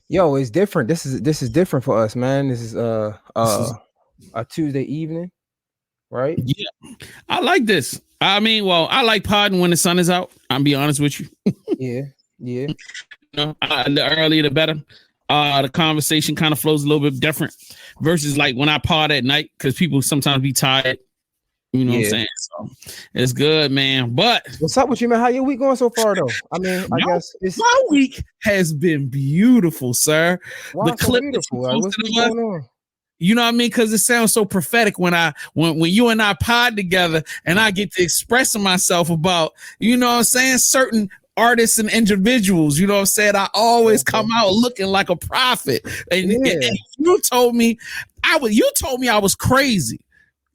Yo, it's different. This is different for us, man. This is This is a Tuesday evening, right? yeah. I like this. I mean, well, I like podding when the sun is out. I'll be honest with you. Yeah, yeah, The earlier the better. The conversation kind of flows a little bit different versus like when I pod at night because people sometimes be tired. You know what I'm yeah. saying? So it's good, man. But What's up with you, man? How your week going so far, though? I mean, I my, guess it's my week has been beautiful, sir. The why so clip that you beautiful. Like, what's posted what's of us, going on? you know what I mean? Because it sounds so prophetic when you and I pod together and I get to express myself about, you know what I'm saying, certain artists and individuals, you know what I'm saying? I always come Okay. out looking like a prophet. And Yeah. you told me I was crazy.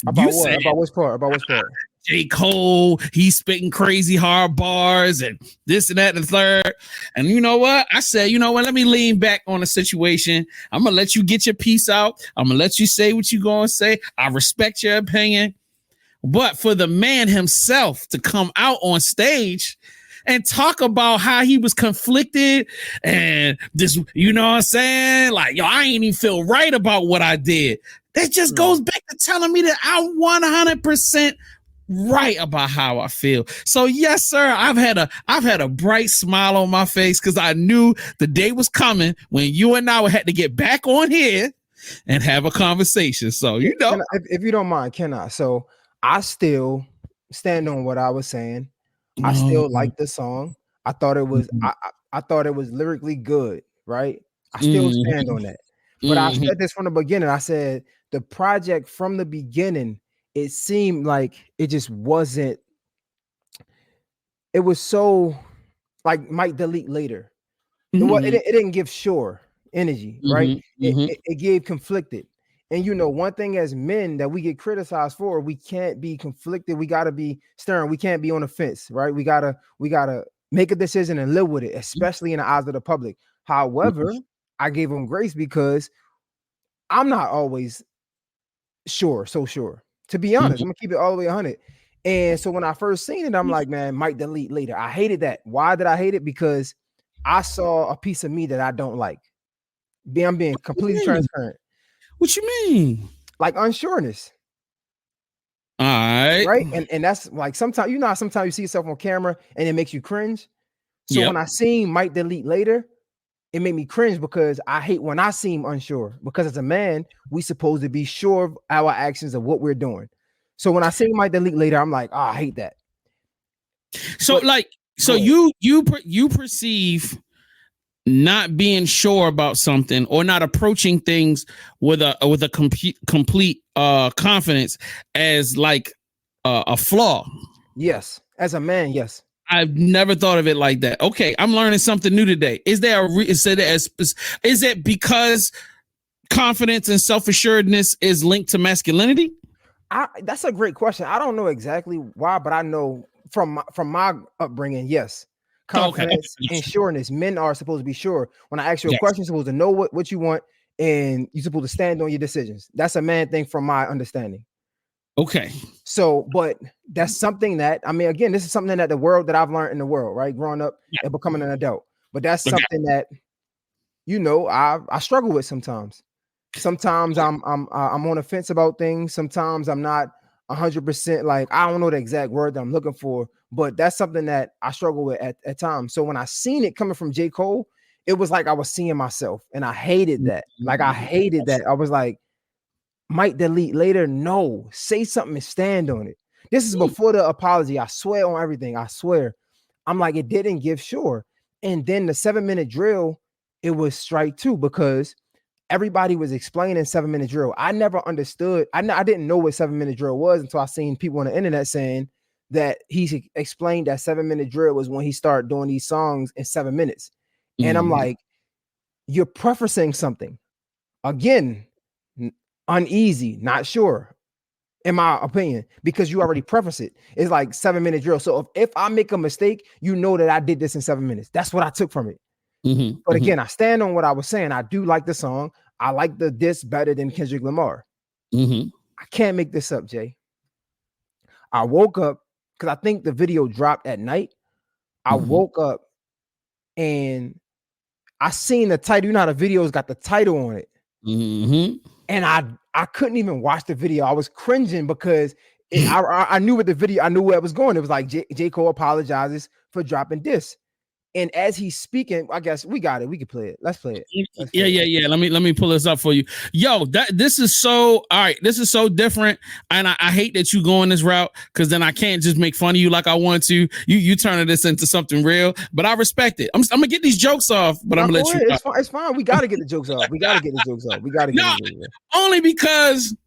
You About what? said About which part? About which part? J.Cole, he's spitting crazy hard bars and this and that and the third. And you know what? I said, you know what? Let me lean back on the situation. I'm going to let you get your piece out. I'm going to let you say what you're going to say. I respect your opinion. But for the man himself to come out on stage and talk about how he was conflicted and this, you know what I'm saying? Like, yo, I ain't even feel right about what I did. That just Hmm. goes back to telling me that I'm 100% right about how I feel. So yes, sir, I've had a bright smile on my face because I knew the day was coming when you and I would have to get back on here and have a conversation. So you know, If you don't mind, can I? So I still stand on what I was saying. I oh, still like the song. I thought it was I thought it was lyrically good, right? I still stand mm-hmm, on that. But I mm-hmm, said this from the beginning. I said the project from the beginning, it seemed like it just wasn't, it was so like might delete later. mm-hmm, It didn't give sure energy, right? mm-hmm, mm-hmm. It gave conflicted. And you know, one thing as men that we get criticized for, we can't be conflicted. We gotta be stern. We can't be on the fence, right? We gotta make a decision and live with it, especially in the eyes of the public. However, I gave him grace because I'm not always sure, so sure. To be honest, I'm gonna keep it all the way 100. And so when I first seen it, I'm like, man, might delete later. I hated that. Why did I hate it? Because I saw a piece of me that I don't like. I'm being completely transparent. What you mean? Like unsureness, All right. right? And that's like sometimes, you know how sometimes you see yourself on camera and it makes you cringe. So when Yep. I seen might delete later, it made me cringe because I hate when I seem unsure. Because as a man, we supposed to be sure of our actions of what we're doing. So when I see might delete later, I'm like, oh, I hate that. So But like, so go ahead. you perceive not being sure about something or not approaching things with a complete confidence as like a flaw. Yes. As a man, yes. I've never thought of it like that. Okay, I'm learning something new today. Is it because confidence and self assuredness is linked to masculinity? That's a great question. I don't know exactly why, but I know from my upbringing, yes. Okay. Confidence and sureness. Men are supposed to be sure. When I ask you a Yes. question, you're supposed to know what you want and you're supposed to stand on your decisions. That's a man thing from my understanding. Okay. So, but that's something that I mean, again, this is something that the world that I've learned in the world, right? Growing up Yeah. and becoming an adult. But that's Okay. something that you know I struggle with sometimes. Sometimes I'm on the fence about things. Sometimes I'm not 100% like I don't know the exact word that I'm looking for, but that's something that I struggle with at times. So when I seen it coming from J.Cole, it was like I was seeing myself, and I hated that. Like I hated that. I was like, might delete later. No, say something and stand on it. This is before the apology. I swear on everything. I swear. I'm like, it didn't give sure. And then the 7 minute drill, it was strike two because everybody was explaining 7 minute drill. I never understood. I didn't know what 7 minute drill was until I seen people on the internet saying that he explained that 7 minute drill was when he started doing these songs in 7 minutes. And I'm Mhm. like, you're prefacing something again, uneasy, not sure, in my opinion, because you already preface it. It's like 7 minute drill. So if I make a mistake, you know that I did this in 7 minutes. That's what I took from it. Mhm. But Mhm. again, I stand on what I was saying. I do like the song. I like the diss better than Kendrick Lamar. Mhm. I can't make this up, Jay. I woke up because I think the video dropped at night. I Mhm. woke up and I seen the title. You know how the video's got the title on it. Mm-hmm. And I couldn't even watch the video. I was cringing because I knew what the video, I knew where it was going. It was like J.Cole apologizes for dropping this. And as he's speaking, I guess we got it. We can play it. Let's play it. Yeah. Let me pull this up for you. Yo, this is so all right. This is so different, and I hate that you going this route because then I can't just make fun of you like I want to. You turning this into something real, but I respect it. I'm gonna get these jokes off, but I'm gonna let you. It's fine. We gotta get the jokes off. We gotta get the jokes off. Only because.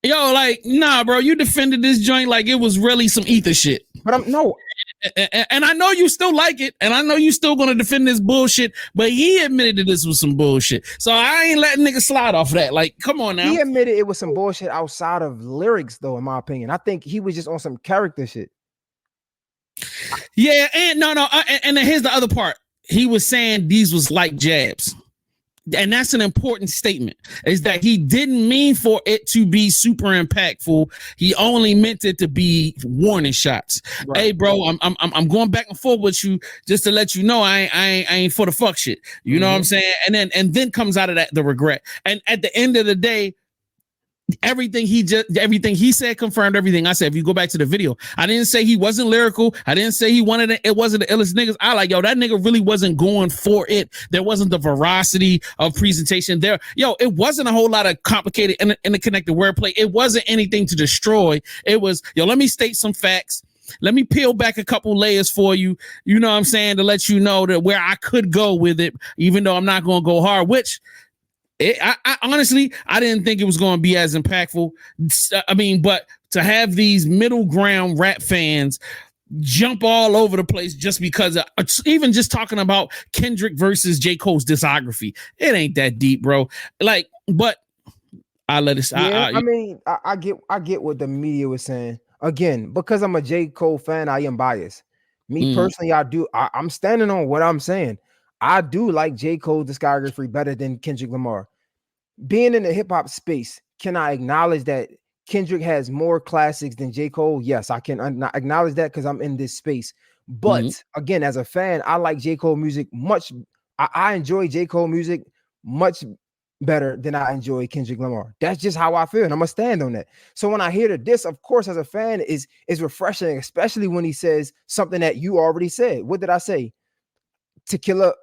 Yo, like, nah, bro, you defended this joint like it was really some ether shit. But and I know you still like it, and I know you still gonna defend this bullshit, but he admitted that this was some bullshit. So I ain't letting niggas slide off that. Like, come on now. He admitted it was some bullshit outside of lyrics, though, in my opinion. I think he was just on some character shit. Yeah, and and then here's the other part. He was saying these was like jabs. And that's an important statement, is that he didn't mean for it to be super impactful. He only meant it to be warning shots. Right. Hey, bro, I'm going back and forth with you just to let you know I ain't for the fuck shit. You know what I'm saying? And then comes out of that the regret. And at the end of the day, everything he said confirmed everything I said. If you go back to the video, I didn't say he wasn't lyrical. I didn't say he wanted it. It wasn't the illest niggas. I like, yo, that nigga really wasn't going for it. There wasn't the veracity of presentation there. Yo, it wasn't a whole lot of complicated interconnected wordplay. It wasn't anything to destroy. It was, yo, let me state some facts. Let me peel back a couple layers for you. You know what I'm saying? To let you know that where I could go with it, even though I'm not going to go hard, which I honestly, I didn't think it was going to be as impactful. I mean, but to have these middle ground rap fans jump all over the place just because of, even just talking about Kendrick versus J.Cole's discography, it ain't that deep, bro. Like, but I let it. Yeah, I get what the media was saying. Again, because I'm a J.Cole fan, I am biased. Me personally, I'm standing on what I'm saying. I do like J.Cole discography better than Kendrick Lamar. Being in the hip hop space, can I acknowledge that Kendrick has more classics than J.Cole? Yes, I can acknowledge that because I'm in this space. But again, as a fan, I like J.Cole music much. I enjoy J.Cole music much better than I enjoy Kendrick Lamar. That's just how I feel, and I'm gonna stand on that. So when I hear the diss, of course, as a fan, is refreshing, especially when he says something that you already said. What did I say? To kill a,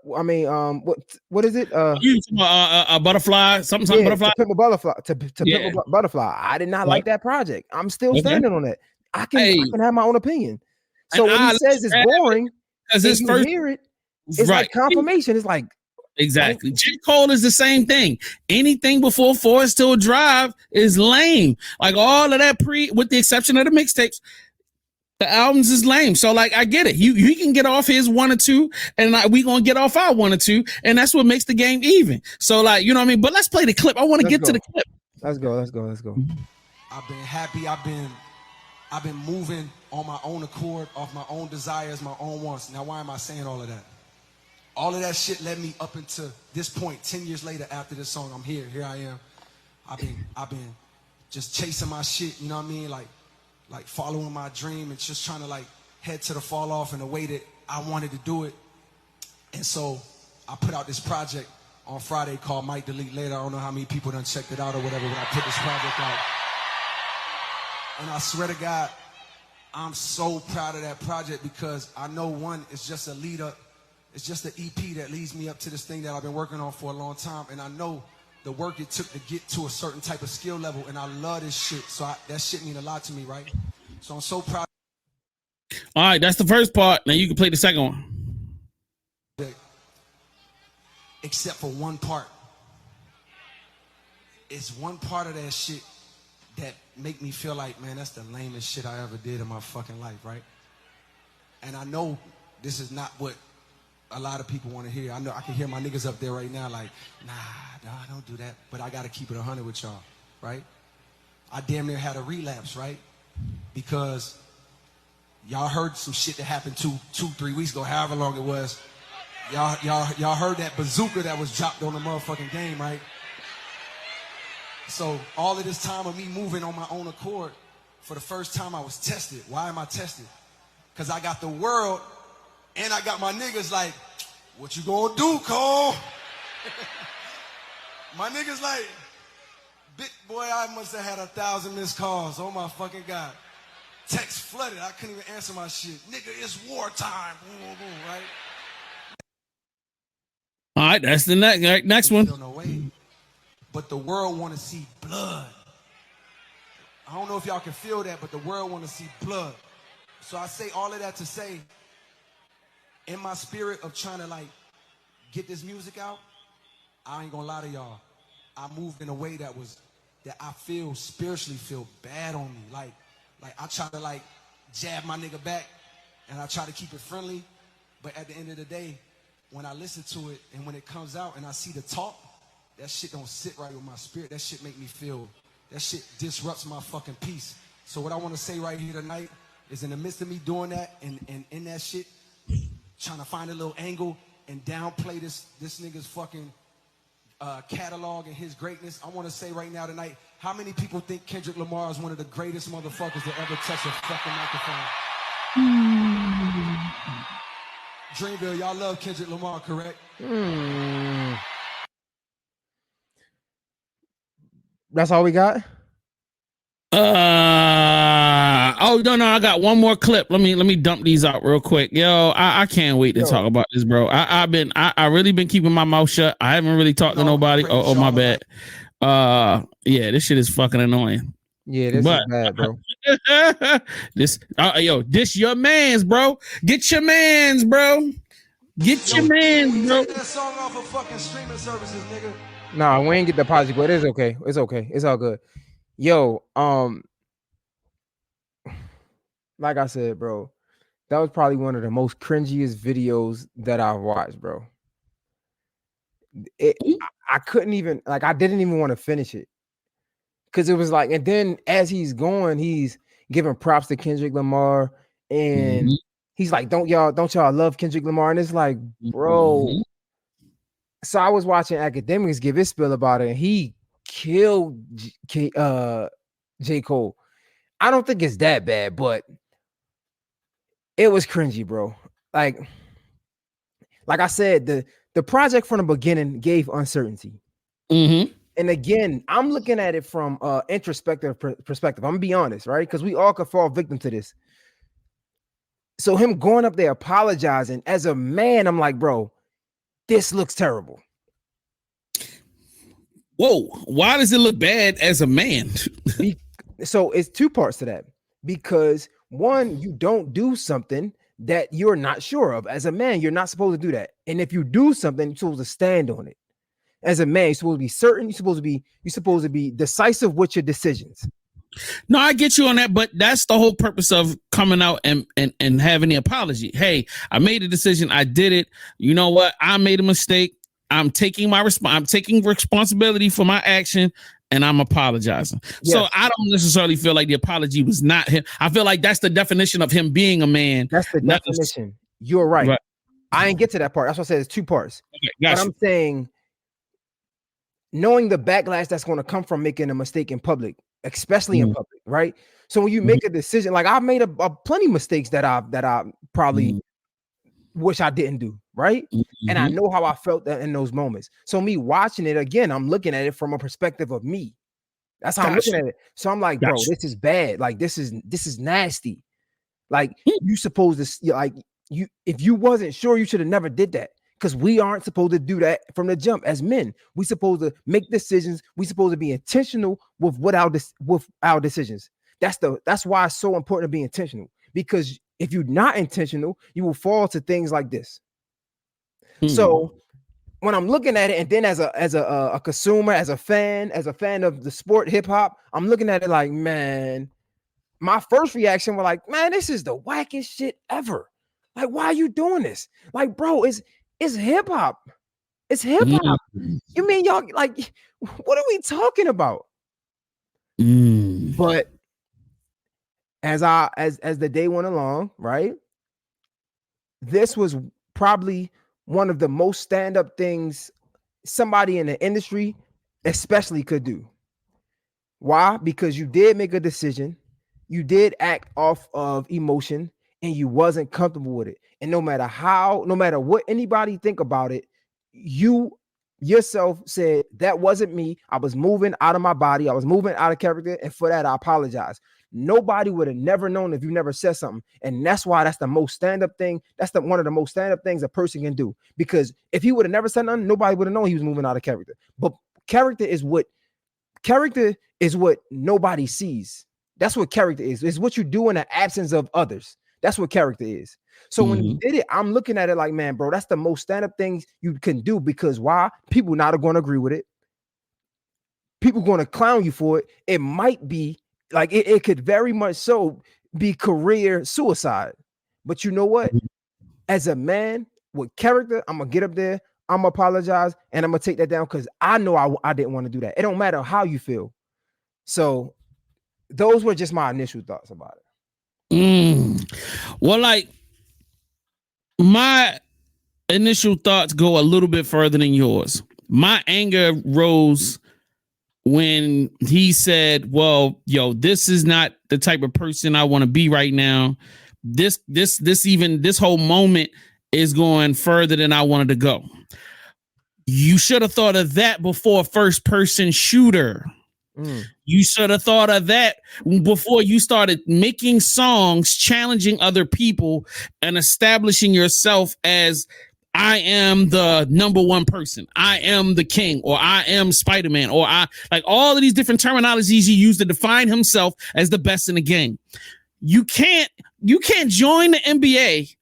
what is it? Butterfly, something butterfly. To pimp a butterfly. To pimp a butterfly. I did not like that project. I'm still standing on that. I can have my own opinion. So when he says it's boring, because his first hear it, it's like confirmation. It's like exactly. J. Cole is the same thing. Anything before Forest Hill Drive is lame. Like all of that with the exception of the mixtapes. The albums is lame. So like, I get it. He can get off his 1 or 2 and we going to get off our 1 or 2. And that's what makes the game even. So like, you know what I mean? But let's play the clip. I want to get to the clip. Let's go. I've been happy. I've been moving on my own accord, off my own desires, my own wants. Now, why am I saying all of that? All of that shit led me up into this point. 10 years later, after this song, I'm here. Here I am. I've been just chasing my shit. You know what I mean? Like following my dream and just trying to like head to the fall off in the way that I wanted to do it. And so I put out this project on Friday called Might Delete Later. I don't know how many people done checked it out or whatever, but I put this project out. And I swear to God, I'm so proud of that project because I know one, it's just a lead up. It's just an EP that leads me up to this thing that I've been working on for a long time. And I know the work it took to get to a certain type of skill level, and I love this shit. So that shit mean a lot to me, right? So I'm so proud. All right, that's the first part. Now you can play the second one. Except for one part. It's one part of that shit that make me feel like, man, that's the lamest shit I ever did in my fucking life, right? And I know this is not what a lot of people want to hear. I know I can hear my niggas up there right now like, nah, don't do that. But I got to keep it 100 with y'all, right? I damn near had a relapse, right? Because y'all heard some shit that happened 2-3 weeks ago, however long it was. Y'all heard that bazooka that was dropped on the motherfucking game, right? So all of this time of me moving on my own accord, for the first time I was tested. Why am I tested? Because I got the world and I got my niggas like, What you gonna do, Cole? My niggas like, big boy, I must have had 1,000 missed calls. Oh my fucking God. Text flooded. I couldn't even answer my shit. Nigga, it's wartime. Boom, boom, boom, right? All right, that's the next one. No way. But the world want to see blood. I don't know if y'all can feel that, but the world want to see blood. So I say all of that to say, in my spirit of trying to like get this music out, I ain't gonna lie to y'all. I moved in a way that I feel spiritually feel bad on me. Like I try to like jab my nigga back and I try to keep it friendly. But at the end of the day, when I listen to it and when it comes out and I see the talk, that shit don't sit right with my spirit. That shit make me feel, that shit disrupts my fucking peace. So what I want to say right here tonight is in the midst of me doing that and in that shit, trying to find a little angle and downplay this nigga's fucking catalog and his greatness. I want to say right now tonight, how many people think Kendrick Lamar is one of the greatest motherfuckers to ever touch a fucking microphone? Dreamville, y'all love Kendrick Lamar, correct? That's all we got? Oh no, I got one more clip. Let me dump these out real quick. Yo, I can't wait to talk about this, bro. I really been keeping my mouth shut. I haven't really talked to nobody. Oh my bad. Yeah, this shit is fucking annoying. Yeah, this is bad, bro. this your man's, bro. Get your man's, bro. Get your man's, bro. Take that song off of fucking streaming services, nigga. Nah, we ain't get the apology, but it's okay. It's okay. It's all good. Yo, like I said, bro, that was probably one of the most cringiest videos that I've watched, bro. I couldn't even, like, I didn't even want to finish it. Because it was like, and then as he's going, he's giving props to Kendrick Lamar. And he's like, don't y'all love Kendrick Lamar? And it's like, bro. So I was watching academics give his spill about it, and he killed J.Cole. I don't think it's that bad, but it was cringy, bro. Like I said, the project from the beginning gave uncertainty. And again, I'm looking at it from introspective perspective. I'm gonna be honest, right? Because we all could fall victim to this. So him going up there apologizing as a man, I'm like, bro, this looks terrible. Whoa, why does it look bad as a man? So it's two parts to that. Because one, you don't do something that you're not sure of. As a man, you're not supposed to do that. And if you do something, you're supposed to stand on it. As a man, you're supposed to be certain, you're supposed to be decisive with your decisions. No, I get you on that, but that's the whole purpose of coming out and having the apology. Hey, I made a decision. I did it. You know what? I made a mistake. I'm taking I'm taking responsibility for my action, and I'm apologizing. Yes. So I don't necessarily feel like the apology was not him. I feel like that's the definition of him being a man. That's the definition. You're right. I didn't get to that part. That's what I said. It's two parts. Okay, but I'm saying, knowing the backlash that's going to come from making a mistake in public, especially in public, right? So when you make a decision, like I've made a plenty of mistakes that I probably wish I didn't do, right? And I know how I felt in those moments. So me watching it again, I'm looking at it from a perspective of me. That's how I'm looking at it. So I'm like, bro, this is bad. Like this is nasty. Like you supposed to, like, if you wasn't sure, you should have never did that. Because we aren't supposed to do that from the jump as men. We supposed to make decisions. We supposed to be intentional with our decisions. That's why it's so important to be intentional. Because if you're not intentional, you will fall to things like this. So when I'm looking at it, and then as a consumer, as a fan of the sport hip hop, I'm looking at it like, man, my first reaction was like, man, this is the wackest shit ever. Like, why are you doing this? Like, bro, it's hip hop. It's hip hop. You mean y'all, like, what are we talking about? But as the day went along, right? This was probably one of the most stand-up things somebody in the industry especially could do. Why? Because you did make a decision. You did act off of emotion, and you wasn't comfortable with it. And no matter what anybody think about it, you yourself said that wasn't me. I was moving out of my body. I was moving out of character. And for that, I apologize. Nobody would have never known if you never said something. And that's why that's the most stand-up thing. That's one of the most stand-up things a person can do. Because if he would have never said nothing, nobody would have known he was moving out of character. But character is what nobody sees. That's what character is. It's what you do in the absence of others. That's what character is. So when he did it, I'm looking at it like, man, bro, that's the most stand-up things you can do. Because why? People not going to agree with it. People going to clown you for it. It might be like it could very much so be career suicide. But you know what? As a man with character, I'm gonna get up there, I'm gonna apologize, and I'm gonna take that down because I know I didn't want to do that. It don't matter how you feel. So those were just my initial thoughts about it. Well, like my initial thoughts go a little bit further than yours. My anger rose when he said, well, yo, this is not the type of person I want to be right now. This whole moment is going further than I wanted to go. You should have thought of that before first person shooter. You should have thought of that before you started making songs, challenging other people and establishing yourself as I am the number one person. I am the king, or I am Spider-Man, or I like all of these different terminologies he used to define himself as the best in the game. You can't join the NBA,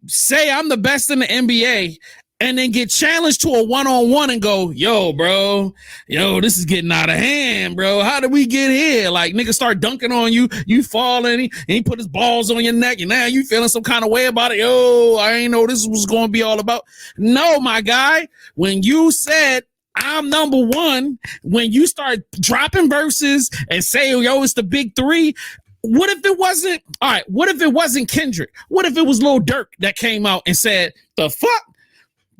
say I'm the best in the NBA, and then get challenged to a one-on-one and go, yo, bro, this is getting out of hand, bro. How did we get here? Like, nigga start dunking on you, you falling, and he put his balls on your neck, and now you feeling some kind of way about it. Yo, I ain't know this was going to be all about. No, my guy, when you said, I'm number one, when you start dropping verses and say, yo, it's the big three, what if it wasn't, all right, what if it wasn't Kendrick? What if it was Lil Durk that came out and said, the fuck?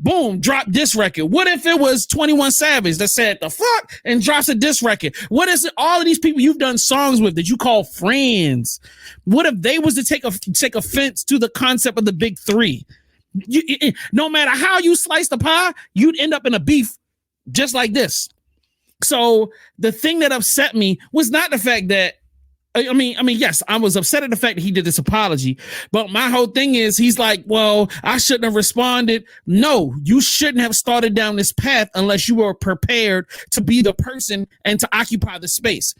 Boom, drop this record. What if it was 21 Savage that said the fuck and drops a diss record? What is it? All of these people you've done songs with that you call friends. What if they was to take offense to the concept of the big three? No matter how you slice the pie, you'd end up in a beef just like this. So the thing that upset me was not the fact that I mean, yes, I was upset at the fact that he did this apology, but my whole thing is he's like, well, I shouldn't have responded. No, you shouldn't have started down this path unless you were prepared to be the person and to occupy the space.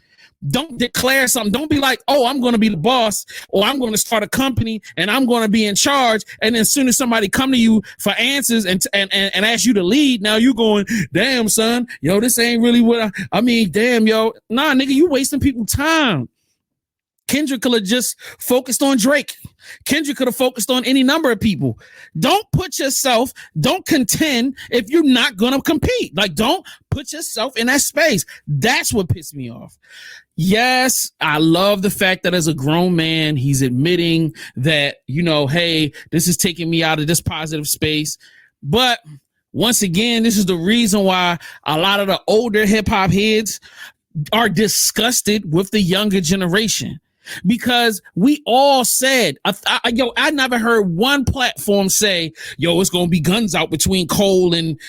Don't declare something. Don't be like, oh, I'm going to be the boss, or I'm going to start a company and I'm going to be in charge. And then as soon as somebody come to you for answers and ask you to lead, now you going, damn, son, yo, this ain't really what I mean, damn, yo, nah, nigga, you wasting people's time. Kendrick could have just focused on Drake. Kendrick could have focused on any number of people. Don't contend if you're not going to compete. Like, don't put yourself in that space. That's what pissed me off. Yes, I love the fact that as a grown man, he's admitting that, hey, this is taking me out of this positive space. But once again, this is the reason why a lot of the older hip hop heads are disgusted with the younger generation. Because we all said, I never heard one platform say, yo, it's going to be guns out between Cole and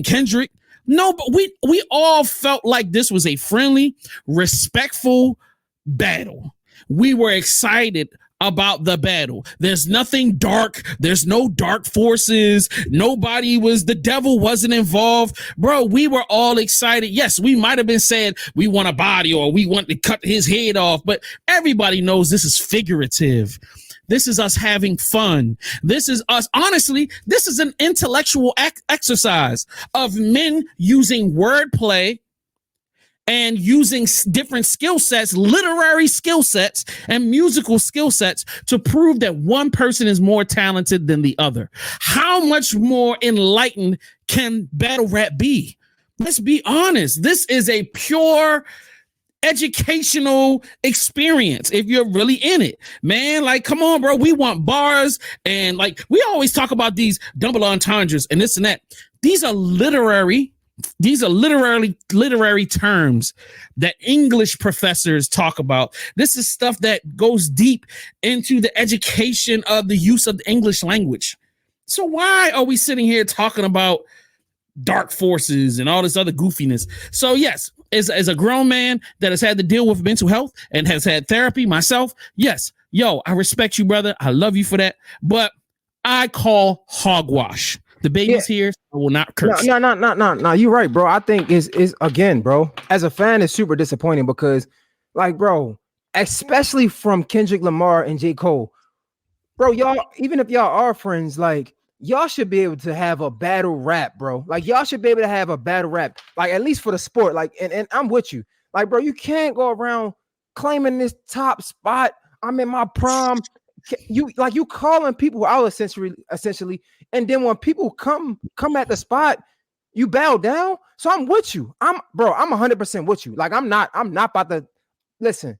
Kendrick. No, but we all felt like this was a friendly, respectful battle. We were excited about the battle. There's nothing dark. There's no dark forces. The devil wasn't involved. Bro, we were all excited. Yes, we might have been saying we want a body or we want to cut his head off, but everybody knows this is figurative. This is us having fun. This is us. Honestly, this is an intellectual exercise of men using wordplay and using different skill sets, literary skill sets and musical skill sets to prove that one person is more talented than the other. How much more enlightened can battle rap be? Let's be honest. This is a pure educational experience if you're really in it, man. Like, come on, bro. We want bars, and like we always talk about these double entendres and this and that. These are literary These are literary terms that English professors talk about. This is stuff that goes deep into the education of the use of the English language. So why are we sitting here talking about dark forces and all this other goofiness? So yes, as a grown man that has had to deal with mental health and has had therapy myself, yes, I respect you, brother. I love you for that. But I call hogwash. The baby's here. I will not curse. No. You're right, bro. I think is again, bro. As a fan, it's super disappointing because, like, bro, especially from Kendrick Lamar and J.Cole, bro. Y'all, even if y'all are friends, like, y'all should be able to have a battle rap, bro. Like, y'all should be able to have a battle rap, like, at least for the sport. Like, and I'm with you. Like, bro, you can't go around claiming this top spot. I'm in my prime. You calling people out essentially, and then when people come at the spot, you bow down. So I'm with you. I'm 100% with you. Like, I'm not about to listen.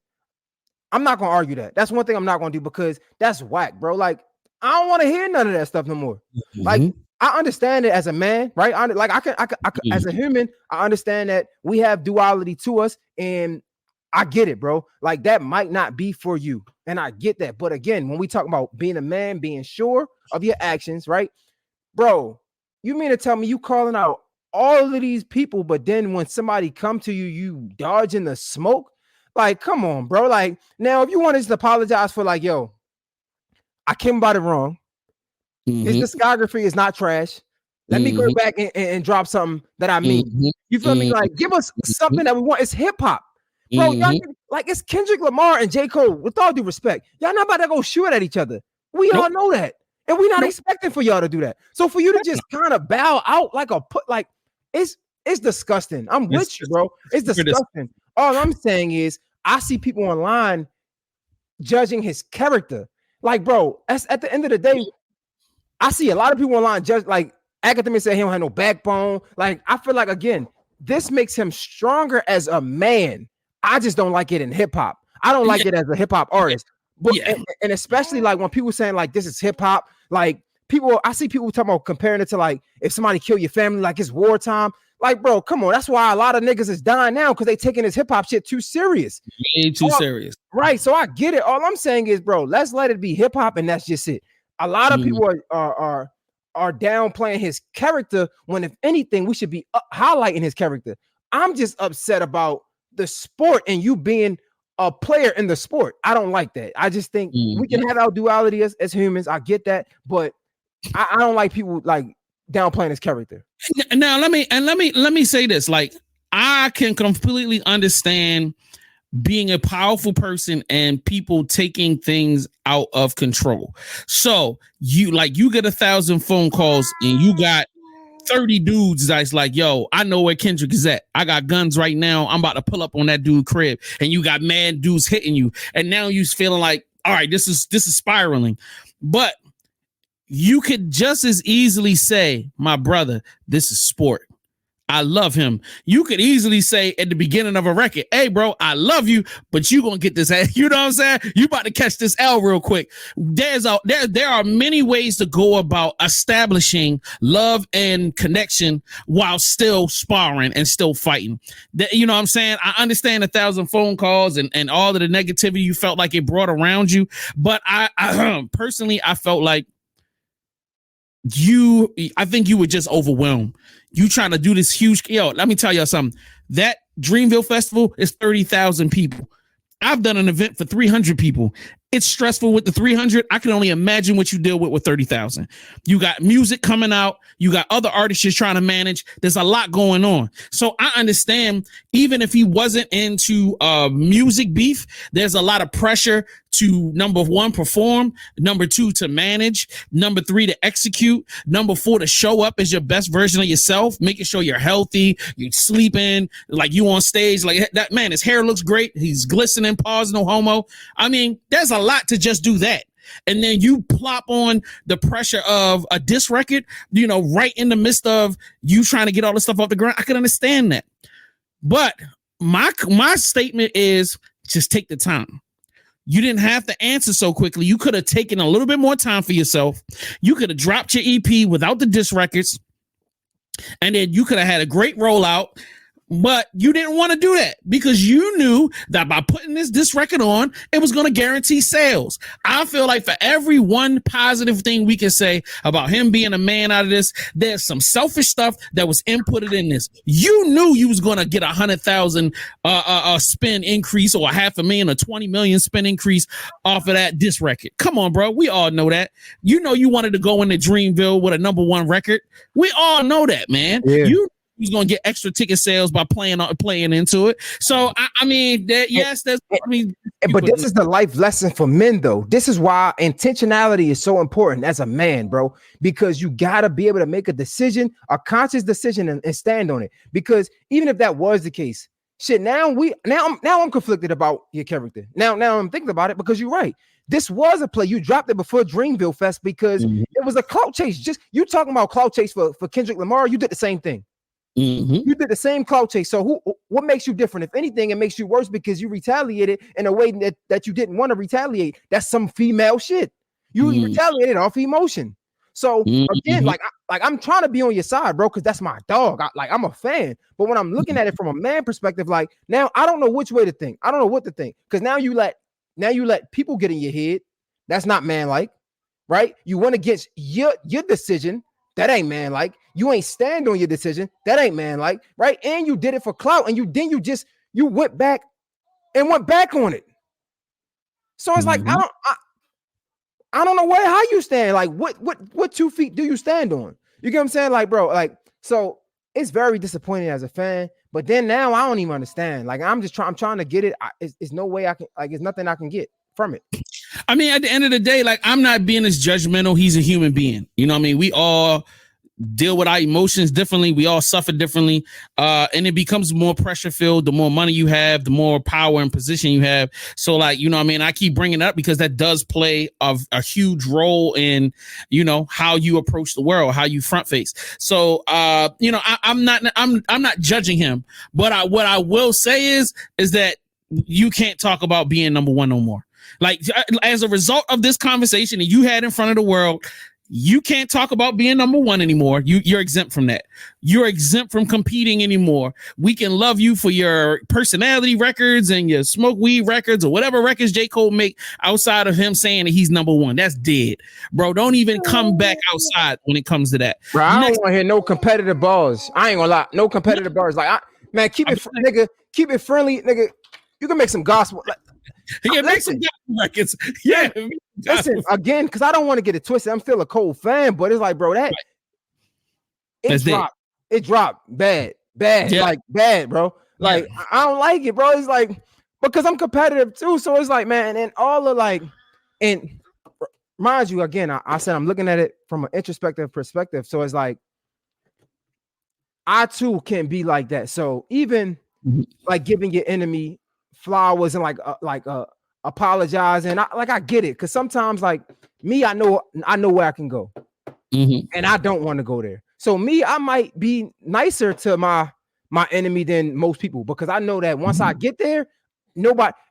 I'm not gonna argue that. That's one thing I'm not gonna do because that's whack, bro. Like, I don't want to hear none of that stuff no more. Mm-hmm. Like, I understand it as a man, right? I can mm-hmm. As a human, I understand that we have duality to us, and I get it, bro. Like, that might not be for you. And I get that. But again, when we talk about being a man, being sure of your actions, right? Bro, you mean to tell me you calling out all of these people, but then when somebody come to you, you dodging the smoke? Like, come on, bro. Like, now, if you want us to apologize for, like, yo, I came about it wrong. Mm-hmm. His discography is not trash. Let me go back and drop something that I mean. Mm-hmm. You feel me? Like, give us something that we want. It's hip hop. Bro, y'all, like, it's Kendrick Lamar and J.Cole. With all due respect, y'all not about to go shoot at each other. We all know that, and we're not expecting for y'all to do that. So for you to just kind of bow out like it's disgusting. I'm with you, bro. It's disgusting. All I'm saying is, I see people online judging his character. Like, bro, that's at the end of the day. I see a lot of people online judge, like, academics say he don't have no backbone. Like, I feel like, again, this makes him stronger as a man. I just don't like it in hip hop. I don't like it as a hip hop artist. But and especially, like, when people saying, like, this is hip hop, like, I see people talking about comparing it to, like, if somebody kill your family, like, it's wartime. Like, bro, come on. That's why a lot of niggas is dying now, because they taking this hip hop shit too serious. Way too serious. Right. So I get it. All I'm saying is, bro, let's let it be hip hop, and that's just it. A lot of people are downplaying his character when, if anything, we should be highlighting his character. I'm just upset about the sport and you being a player in the sport. I don't like that. I just think we can have our duality as humans. I get that, but I don't like people, like, downplaying his character. Now let me say this. Like, I can completely understand being a powerful person and people taking things out of control. So you get 1,000 phone calls and you got 30 dudes that's like, yo, I know where Kendrick is at. I got guns right now. I'm about to pull up on that dude crib, and you got mad dudes hitting you. And now you feeling like, all right, this is spiraling. But you could just as easily say, my brother, this is sport. I love him. You could easily say at the beginning of a record, hey, bro, I love you, but you gonna get this. You know what I'm saying? You about to catch this L real quick. There are many ways to go about establishing love and connection while still sparring and still fighting. You know what I'm saying? I understand 1,000 phone calls and all of the negativity you felt like it brought around you, but I personally, I felt like I think you were just overwhelmed. You trying to do this huge, let me tell y'all something. That Dreamville Festival is 30,000 people. I've done an event for 300 people. It's stressful with the 300. I can only imagine what you deal with 30,000. You got music coming out. You got other artists you're trying to manage. There's a lot going on. So I understand, even if he wasn't into music beef, there's a lot of pressure to, number one, perform, number two, to manage, number three, to execute, number four, to show up as your best version of yourself, making sure you're healthy, you're sleeping, like you on stage, like that man, his hair looks great. He's glistening, pause, no homo. I mean, there's a lot to just do that. And then you plop on the pressure of a diss record, right in the midst of you trying to get all this stuff off the ground. I can understand that. But my statement is, just take the time. You didn't have to answer so quickly. You could have taken a little bit more time for yourself. You could have dropped your EP without the diss records. And then you could have had a great rollout, but you didn't want to do that because you knew that by putting this record on, it was going to guarantee sales. I feel like for every one positive thing we can say about him being a man out of this, there's some selfish stuff that was inputted in this. You knew you was going to get 100,000 spin increase or 500,000 or 20 million spin increase off of that diss record. Come on, bro. We all know that. You know you wanted to go into Dreamville with a #1 record. We all know that, man. Yeah. He's gonna get extra ticket sales by playing into it. So I mean, yes, that's. I mean, but this is the life lesson for men, though. This is why intentionality is so important as a man, bro. Because you gotta be able to make a decision, a conscious decision, and stand on it. Because even if that was the case, shit. Now I'm conflicted about your character. Now I'm thinking about it because you're right. This was a play. You dropped it before Dreamville Fest because it was a clout chase. Just you talking about clout chase for Kendrick Lamar. You did the same thing. You did the same clout chase. So what makes you different? If anything, it makes you worse because you retaliated in a way that you didn't want to retaliate. That's some female shit. You retaliated off emotion. So again, like I'm trying to be on your side, bro, because that's my dog. I'm a fan. But when I'm looking at it from a man perspective, like now I don't know which way to think. I don't know what to think because now you let people get in your head. That's not man-like, right? You went against your decision. That ain't man like. You ain't stand on your decision. That ain't man like, right? And you did it for clout, and you went back on it. So it's like I don't know how you stand. Like what 2 feet do you stand on? You get what I'm saying? Like, bro, like so it's very disappointing as a fan. But then now I don't even understand. Like I'm trying to get it. It's no way I can. Like it's nothing I can get from it. I mean, at the end of the day, like I'm not being as judgmental. He's a human being. You know what I mean? We all deal with our emotions differently. We all suffer differently. And it becomes more pressure filled. The more money you have, the more power and position you have. So like, you know what I mean? I keep bringing it up because that does play a huge role in, you know, how you approach the world, how you front face. So, you know, I'm not judging him, but what I will say is that you can't talk about being #1 no more. Like as a result of this conversation that you had in front of the world, you can't talk about being #1 anymore. You're exempt from that. You're exempt from competing anymore. We can love you for your personality records and your smoke weed records or whatever records J.Cole make outside of him saying that he's #1. That's dead, bro. Don't even come back outside when it comes to that. Bro, I don't want to hear no competitive bars. I ain't gonna lie, no competitive bars. Like, man, keep it friendly, nigga. You can make some gospel. Like, yeah, make some records. Yeah, listen again, because I don't want to get it twisted. I'm still a Cole fan, but it's like, bro, it dropped bad, yeah. Like bad, bro. Like I don't like it, bro. It's like because I'm competitive too, so it's like, man, and all of like, and mind you, again, I said I'm looking at it from an introspective perspective, so it's like I too can be like that. So even like giving your enemy flowers and like apologizing. I get it because sometimes like me, I know where I can go, and I don't want to go there. So me, I might be nicer to my enemy than most people because I know that once I get there,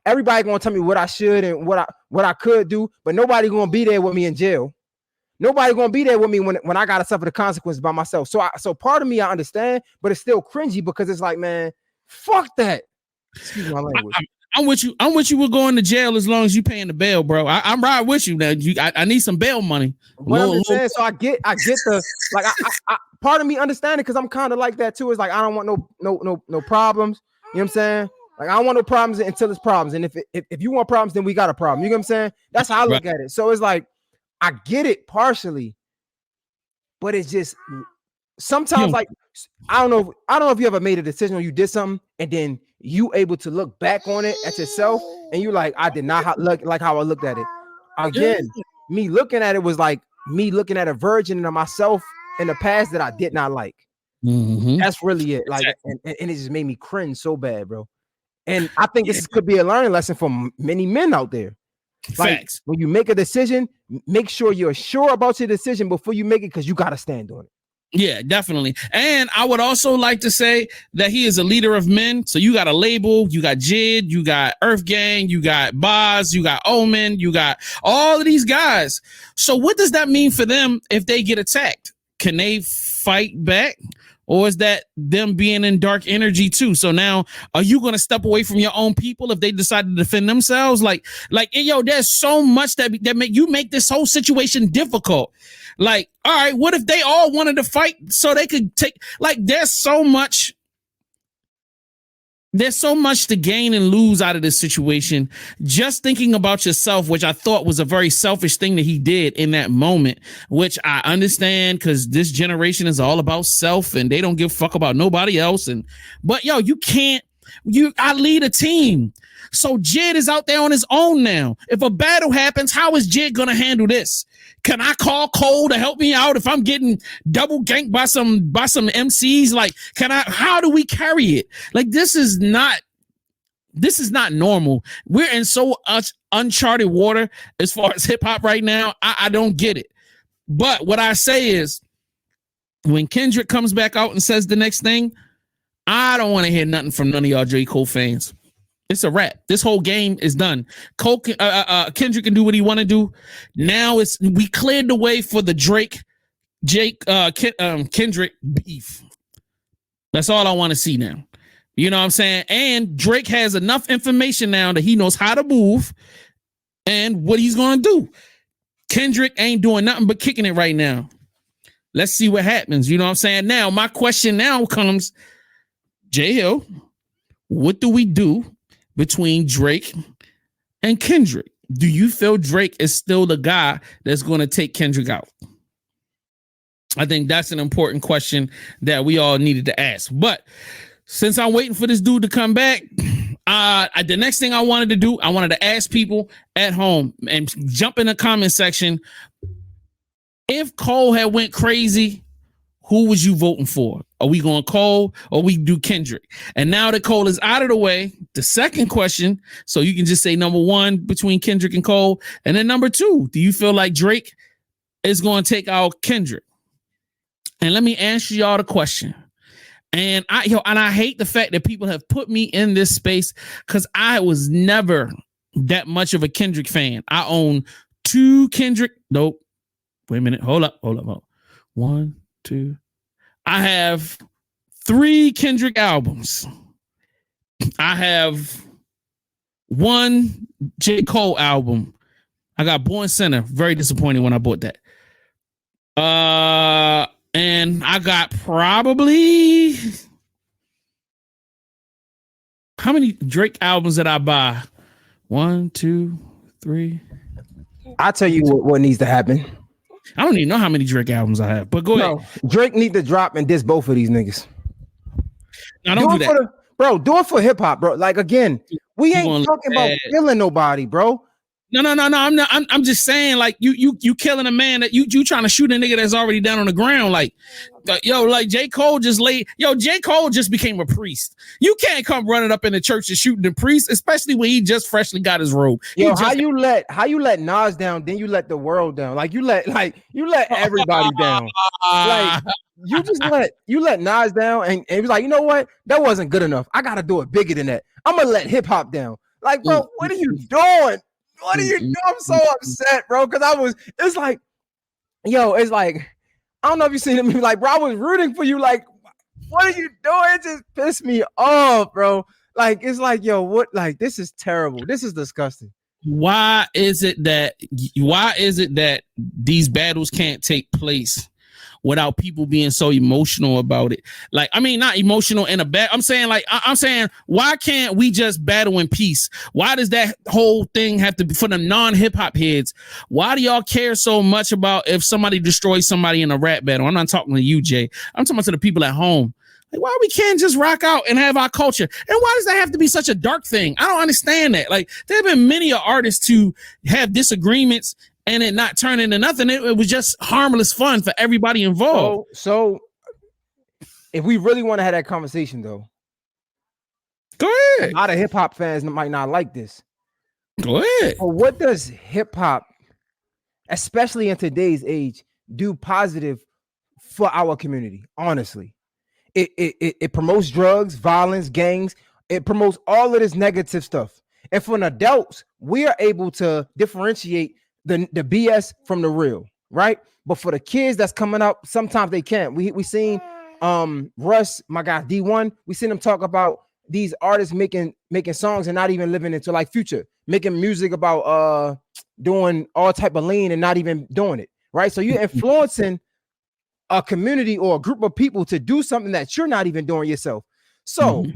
everybody gonna tell me what I should and what I could do, but nobody gonna be there with me in jail. Nobody gonna be there with me when I gotta suffer the consequences by myself. So part of me I understand, but it's still cringy because it's like, man, fuck that. Excuse my language. I'm with you. With going to jail as long as you paying the bail, bro. I'm right with you now. I need some bail money. What I'm saying, so I get the like. I part of me understand it because I'm kind of like that too. It's like I don't want no problems. You know what I'm saying? Like I don't want no problems until it's problems. And if you want problems, then we got a problem. You know what I'm saying? That's how I look at it. So it's like I get it partially, but it's just sometimes like I don't know if you ever made a decision or you did something and then you able to look back on it at yourself and you like, I did not look like how I looked at it. Again, me looking at it was like me looking at a version of myself in the past that I did not like. That's really it. Like, and it just made me cringe so bad, bro. And I think this could be a learning lesson for many men out there. Like, facts. When you make a decision, make sure you're sure about your decision before you make it because you got to stand on it. Yeah, definitely. And I would also like to say that he is a leader of men. So you got a label, you got Jid, you got Earth Gang, you got Boz, you got Omen, you got all of these guys. So what does that mean for them if they get attacked? Can they fight back? Or is that them being in dark energy too? So now, are you going to step away from your own people if they decide to defend themselves? Like, yo, there's so much that make this whole situation difficult. Like, all right, what if they all wanted to fight so they could take, like, there's so much to gain and lose out of this situation. Just thinking about yourself, which I thought was a very selfish thing that he did in that moment, which I understand because this generation is all about self and they don't give a fuck about nobody else. But yo, I lead a team. So Jid is out there on his own now. If a battle happens, how is Jid going to handle this? Can I call Cole to help me out if I'm getting double ganked by some MCs? Like, how do we carry it? Like, this is not normal. We're in so uncharted water as far as hip hop right now. I don't get it. But what I say is, when Kendrick comes back out and says the next thing, I don't want to hear nothing from none of y'all J.Cole fans. It's a wrap. This whole game is done. Kendrick can do what he want to do. Now we cleared the way for the Kendrick beef. That's all I want to see now. You know what I'm saying? And Drake has enough information now that he knows how to move and what he's going to do. Kendrick ain't doing nothing but kicking it right now. Let's see what happens. You know what I'm saying? Now, my question now comes, J.ole, what do we do between Drake and Kendrick? Do you feel Drake is still the guy that's going to take Kendrick out? I think that's an important question that we all needed to ask. But since I'm waiting for this dude to come back, the next thing I wanted to do, I wanted to ask people at home and jump in the comment section. If Cole had went crazy, who was you voting for? Are we going Cole or we do Kendrick? And now that Cole is out of the way, the second question, so you can just say number one between Kendrick and Cole. And then number two, do you feel like Drake is going to take out Kendrick? And let me answer y'all the question. And I hate the fact that people have put me in this space because I was never that much of a Kendrick fan. I own 2 Kendrick. Nope. Wait a minute. Hold up. 1, 2. I have 3 Kendrick albums. I have 1 J.Cole album. I got Born Center. Very disappointed when I bought that. And I got probably, how many Drake albums did I buy? 1, 2, 3. I'll tell you what needs to happen. I don't even know how many Drake albums I have, but go ahead. Drake need to drop and diss both of these niggas. No, don't do that. Do it for hip hop, bro. Like, again, we ain't talking about killing nobody, bro. No. I'm not. I'm just saying, like, you killing a man that you trying to shoot a nigga that's already down on the ground. Like J.Cole J.Cole just became a priest. You can't come running up in the church and shooting the priest, especially when he just freshly got his robe. How you let Nas down, then you let the world down. Like you let everybody down. Like you let Nas down, and it was like, you know what? That wasn't good enough. I gotta do it bigger than that. I'm gonna let hip hop down. Like, bro, what are you doing? What are you doing? I'm so upset, bro. Because it's like, I don't know if you seen it. Like, bro, I was rooting for you. Like, what are you doing? It just pissed me off, bro. Like, it's like, what? Like, this is terrible. This is disgusting. Why is it that these battles can't take place without people being so emotional about it? Like, I mean, not emotional in a bad. I'm saying, why can't we just battle in peace? Why does that whole thing have to be for the non-hip hop heads? Why do y'all care so much about if somebody destroys somebody in a rap battle? I'm not talking to you, Jay. I'm talking to the people at home. Like, why we can't just rock out and have our culture? And why does that have to be such a dark thing? I don't understand that. Like, there have been many artists to have disagreements and it not turn into nothing. It was just harmless fun for everybody involved. So if we really want to have that conversation, though, go ahead. A lot of hip hop fans might not like this. Go ahead. But what does hip hop, especially in today's age, do positive for our community? Honestly, it promotes drugs, violence, gangs. It promotes all of this negative stuff. And for an adults, we are able to differentiate the BS from the real, right? But for the kids that's coming up, sometimes they can't. We seen Russ, my guy D1, we seen him talk about these artists making songs and not even living into like Future, making music about doing all type of lean and not even doing it, right? So you're influencing a community or a group of people to do something that you're not even doing yourself. So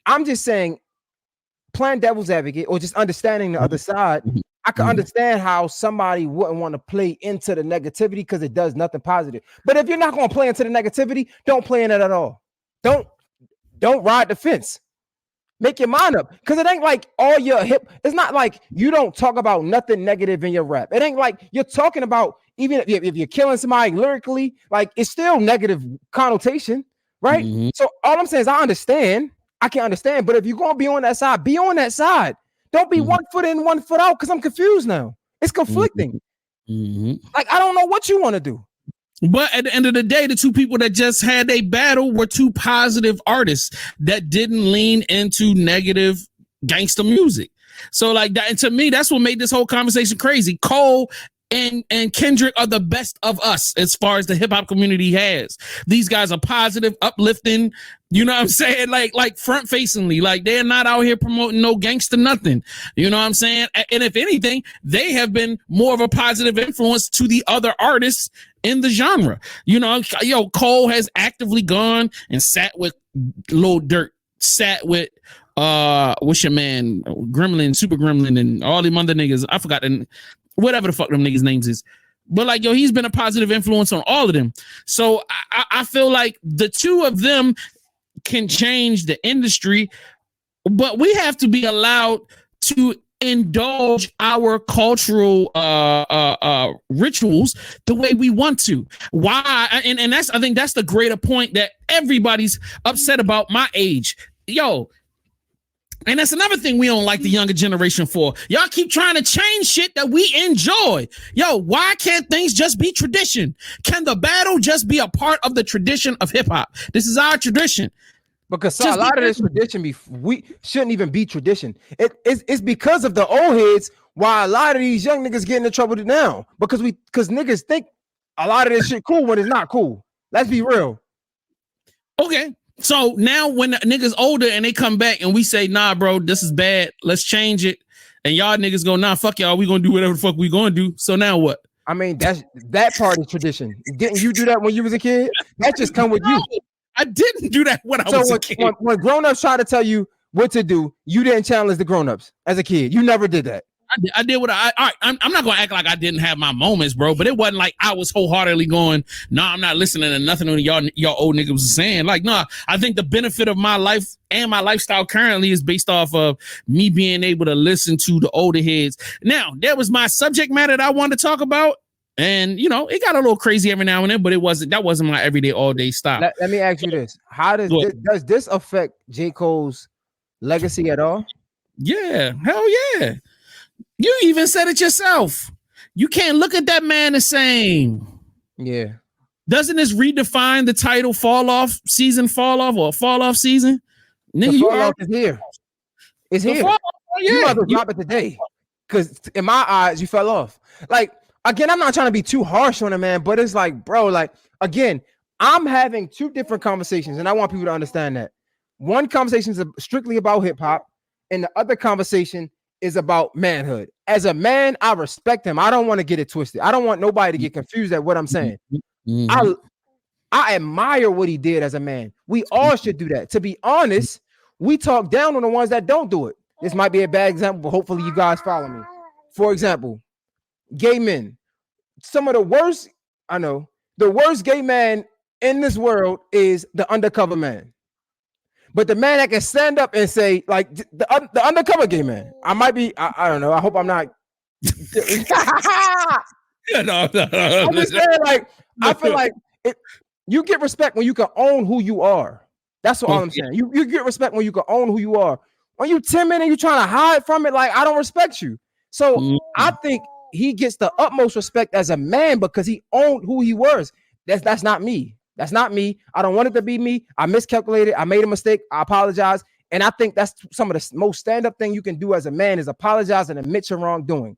I'm just saying, playing devil's advocate or just understanding the other side, I can understand how somebody wouldn't want to play into the negativity because it does nothing positive. But if you're not going to play into the negativity, don't play in it at all. Don't ride the fence. Make your mind up, because it ain't like all your hip. It's not like you don't talk about nothing negative in your rap. It ain't like you're talking about, even if you're killing somebody lyrically, like it's still negative connotation, right? So all I'm saying is I can understand, but if you're gonna be on that side, be on that side. Don't be 1 foot in, 1 foot out, because I'm confused now. It's conflicting. Like, I don't know what you want to do. But at the end of the day, the two people that just had a battle were two positive artists that didn't lean into negative gangster music. So like that, and to me, that's what made this whole conversation crazy. Cole and Kendrick are the best of us as far as the hip hop community has. These guys are positive, uplifting, you know what I'm saying? Like front facingly, like they're not out here promoting no gangster nothing. You know what I'm saying? And if anything, they have been more of a positive influence to the other artists in the genre. You know, Cole has actively gone and sat with Lil Durk, sat with what's your man, Gremlin, Super Gremlin, and all them other niggas. I forgot whatever the fuck them niggas' names is. But like, he's been a positive influence on all of them. So I feel like the two of them can change the industry, but we have to be allowed to indulge our cultural rituals the way we want to. Why? And that's, I think that's the greater point that everybody's upset about my age. And that's another thing we don't like the younger generation for. Y'all keep trying to change shit that we enjoy. Why can't things just be tradition? Can the battle just be a part of the tradition of hip hop? This is our tradition. Because a lot of this tradition we shouldn't even be tradition. It's because of the old heads why a lot of these young niggas get into trouble now. Because niggas think a lot of this shit cool when it's not cool. Let's be real. Okay. So now when the niggas older and they come back and we say, nah, bro, this is bad, let's change it. And y'all niggas go, nah, fuck y'all, we gonna do whatever the fuck we gonna do. So now what? I mean, that part is tradition. Didn't you do that when you was a kid? That just come with you. I didn't do that when I was a kid. When grown-ups try to tell you what to do, you didn't challenge the grown-ups as a kid. You never did that. I did what I'm not gonna act like I didn't have my moments, bro. But it wasn't like I was wholeheartedly going, nah, I'm not listening to nothing y'all old niggas was saying. Like, nah, I think the benefit of my life and my lifestyle currently is based off of me being able to listen to the older heads. Now, there was my subject matter that I wanted to talk about. And it got a little crazy every now and then, but that wasn't my everyday all day style. Let me ask you this: how does this affect J. Cole's legacy at all? Yeah, hell yeah. You even said it yourself. You can't look at that man the same. Yeah. Doesn't this redefine the title fall off season? Nigga, the fall off is here. It's here. You might as well drop it today. Because in my eyes, you fell off. Like, again, I'm not trying to be too harsh on it, man, but it's like, bro, like, again, I'm having two different conversations, and I want people to understand that. One conversation is strictly about hip hop, and the other conversation is about manhood. As a man, I respect him. I don't want to get it twisted. I don't want nobody to get confused at what I'm saying. I admire what he did as a man. We all should do that. To be honest, we talk down on the ones that don't do it. This might be a bad example, but hopefully you guys follow me. For example, gay men. Some of the worst, the worst gay man in this world is the undercover man. But the man that can stand up and say, like, the undercover gay man, I might be, I don't know. I hope I'm not. I'm just saying, like, I feel like you get respect when you can own who you are. That's all I'm saying. You get respect when you can own who you are. When you timid and you trying to hide from it, like, I don't respect you. So I think he gets the utmost respect as a man because he owned who he was. That's not me. That's not me. I don't want it to be me. I miscalculated. I made a mistake. I apologize. And I think that's some of the most stand-up thing you can do as a man is apologize and admit your wrongdoing.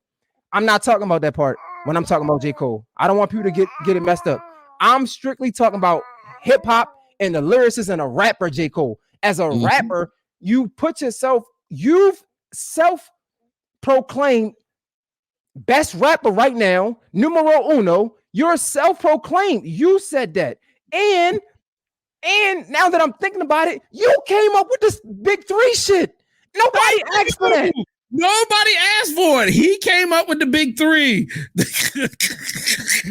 I'm not talking about that part when I'm talking about J. Cole. I don't want people to get it messed up. I'm strictly talking about hip-hop and the lyricist and a rapper, J. Cole. As a rapper, you've self-proclaimed best rapper right now, numero uno. You're self-proclaimed. You said that. And now that I'm thinking about it, you came up with this big three shit. Nobody asked for that. Nobody asked for it. He came up with the big three.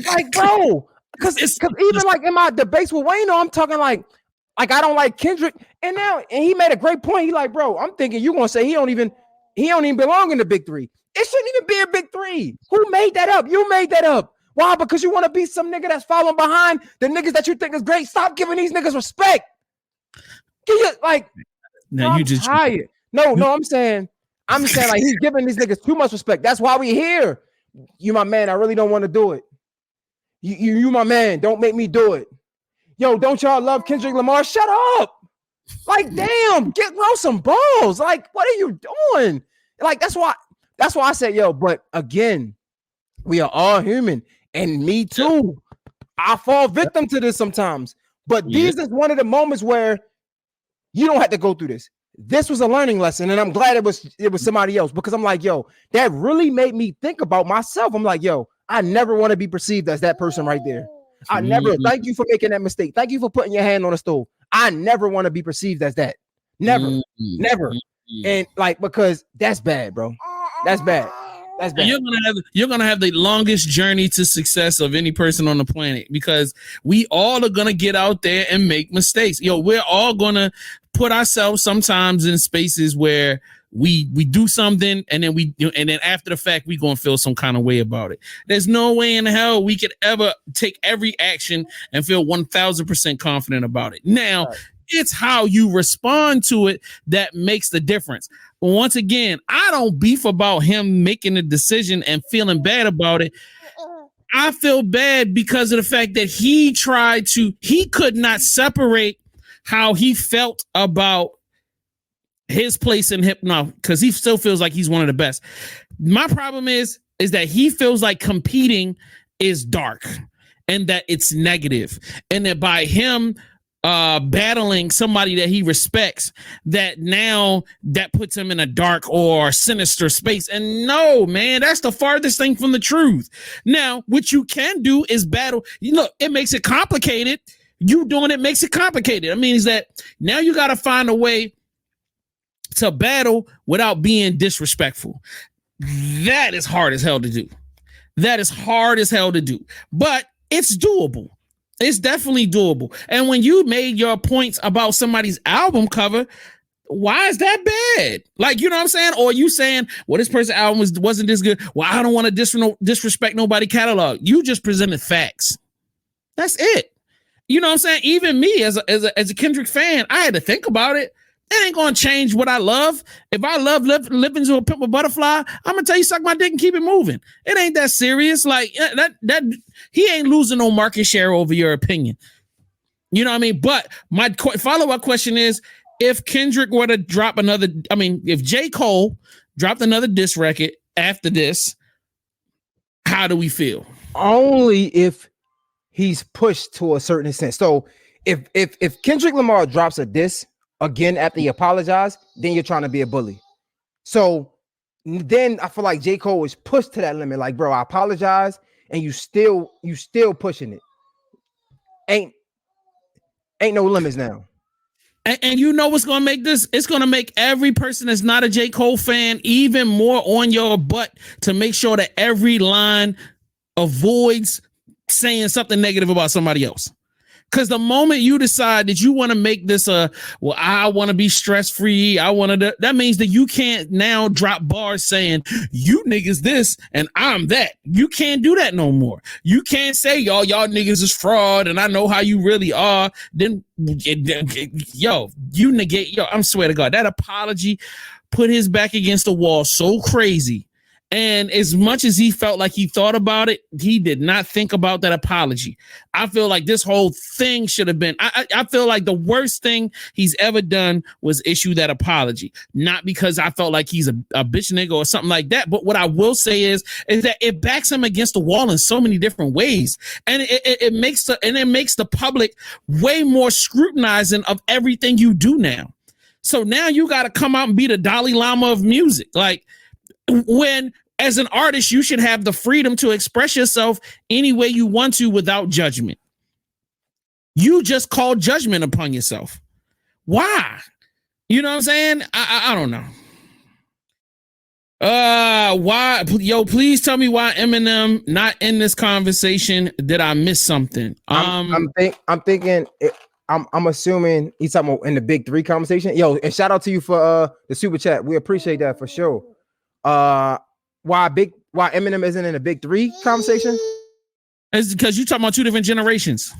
Like, bro, because even like in my debates with Wayne, I'm talking like I don't like Kendrick. And he made a great point. He like, bro, I'm thinking you're gonna say he don't even belong in the big three. It shouldn't even be a big three. Who made that up? You made that up. Why? Because you want to be some nigga that's following behind the niggas that you think is great. Stop giving these niggas respect. Can you like? Now you just tired. No, I'm saying like he's giving these niggas too much respect. That's why we here. You my man. I really don't want to do it. You my man. Don't make me do it. Yo, don't y'all love Kendrick Lamar? Shut up. Like, damn, grow some balls. Like, what are you doing? Like, that's why I said, yo, but again, we are all human. And me too. I fall victim to this sometimes. But these is one of the moments where you don't have to go through this. This was a learning lesson, and I'm glad it was somebody else, because I'm like, yo, that really made me think about myself. I'm like, yo, I never want to be perceived as that person right there. I never. Thank you for making that mistake. Thank you for putting your hand on the stove. I never want to be perceived as that. Never. And like, because that's bad, bro. That's bad. That's bad. You're gonna have the longest journey to success of any person on the planet, because we all are gonna get out there and make mistakes. Yo, we're all gonna put ourselves sometimes in spaces where we do something and then after the fact we gonna feel some kind of way about it. There's no way in hell we could ever take every action and feel 1,000% confident about it. Now, it's how you respond to it that makes the difference. Once again, I don't beef about him making a decision and feeling bad about it. I feel bad because of the fact that he could not separate how he felt about his place in hip hop, because he still feels like he's one of the best. My problem is that he feels like competing is dark and that it's negative, and that by him battling somebody that he respects, that now that puts him in a dark or sinister space. And no, man, that's the farthest thing from the truth. Now, what you can do is battle. Look, it makes it complicated. You doing it makes it complicated. I mean, is that now you got to find a way to battle without being disrespectful. That is hard as hell to do. But it's doable. It's definitely doable. And when you made your points about somebody's album cover, why is that bad? Like, you know what I'm saying? Or you saying, well, this person's album wasn't this good. Well, I don't want to disrespect nobody's catalog. You just presented facts. That's it. You know what I'm saying? Even me as a Kendrick fan, I had to think about it. It ain't gonna change what I love. If I love living to a pimp a butterfly, I'm gonna tell you suck my dick and keep it moving. It ain't that serious. Like that he ain't losing no market share over your opinion. You know what I mean? But my follow-up question is, if Kendrick were to drop if J.Cole dropped another diss record after this, how do we feel? Only if he's pushed to a certain extent. So if Kendrick Lamar drops a diss again after he apologized, then you're trying to be a bully. So then I feel like J. Cole is pushed to that limit. Like, bro, I apologize, and you still pushing it. Ain't no limits now. And you know what's gonna make this? It's gonna make every person that's not a J. Cole fan even more on your butt to make sure that every line avoids saying something negative about somebody else. Because the moment you decide that you want to make this I want to be stress-free, that means that you can't now drop bars saying you niggas this and I'm that. You can't do that no more. You can't say y'all niggas is fraud and I know how you really are. Then you negate. I swear to God, that apology put his back against the wall so crazy. And as much as he felt like he thought about it, he did not think about that apology. I feel like this whole thing should have been, I feel like the worst thing he's ever done was issue that apology. Not because I felt like he's a bitch nigga or something like that. But what I will say is that it backs him against the wall in so many different ways. And it makes the public way more scrutinizing of everything you do now. So now you got to come out and be the Dalai Lama of music. Like, when as an artist, you should have the freedom to express yourself any way you want to without judgment. You just call judgment upon yourself. Why? You know what I'm saying? I don't know. Why? Yo, please tell me why Eminem not in this conversation. Did I miss something? I'm thinking. I'm assuming he's talking about in the big three conversation. Yo, and shout out to you for the super chat. We appreciate that for sure. Why Eminem isn't in the big three conversation? It's because you're talking about two different generations.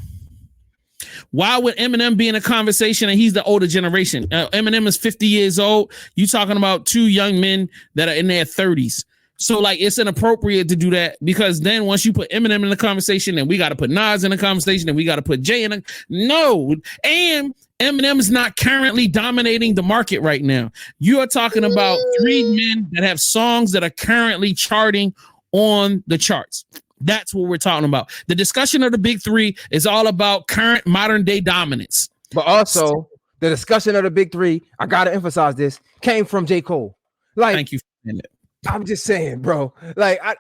Why would Eminem be in a conversation and he's the older generation? Eminem is 50 years old. You talking about two young men that are in their 30s. So like it's inappropriate to do that because then once you put Eminem in the conversation, then we got to put Nas in the conversation, and we got to put Jay in. No, and Eminem is not currently dominating the market right now. You are talking about three men that have songs that are currently charting on the charts. That's what we're talking about. The discussion of the big three is all about current modern day dominance. But also the discussion of the big three, I got to emphasize this, came from J.Cole. Like, thank you for saying that. I'm just saying, bro. I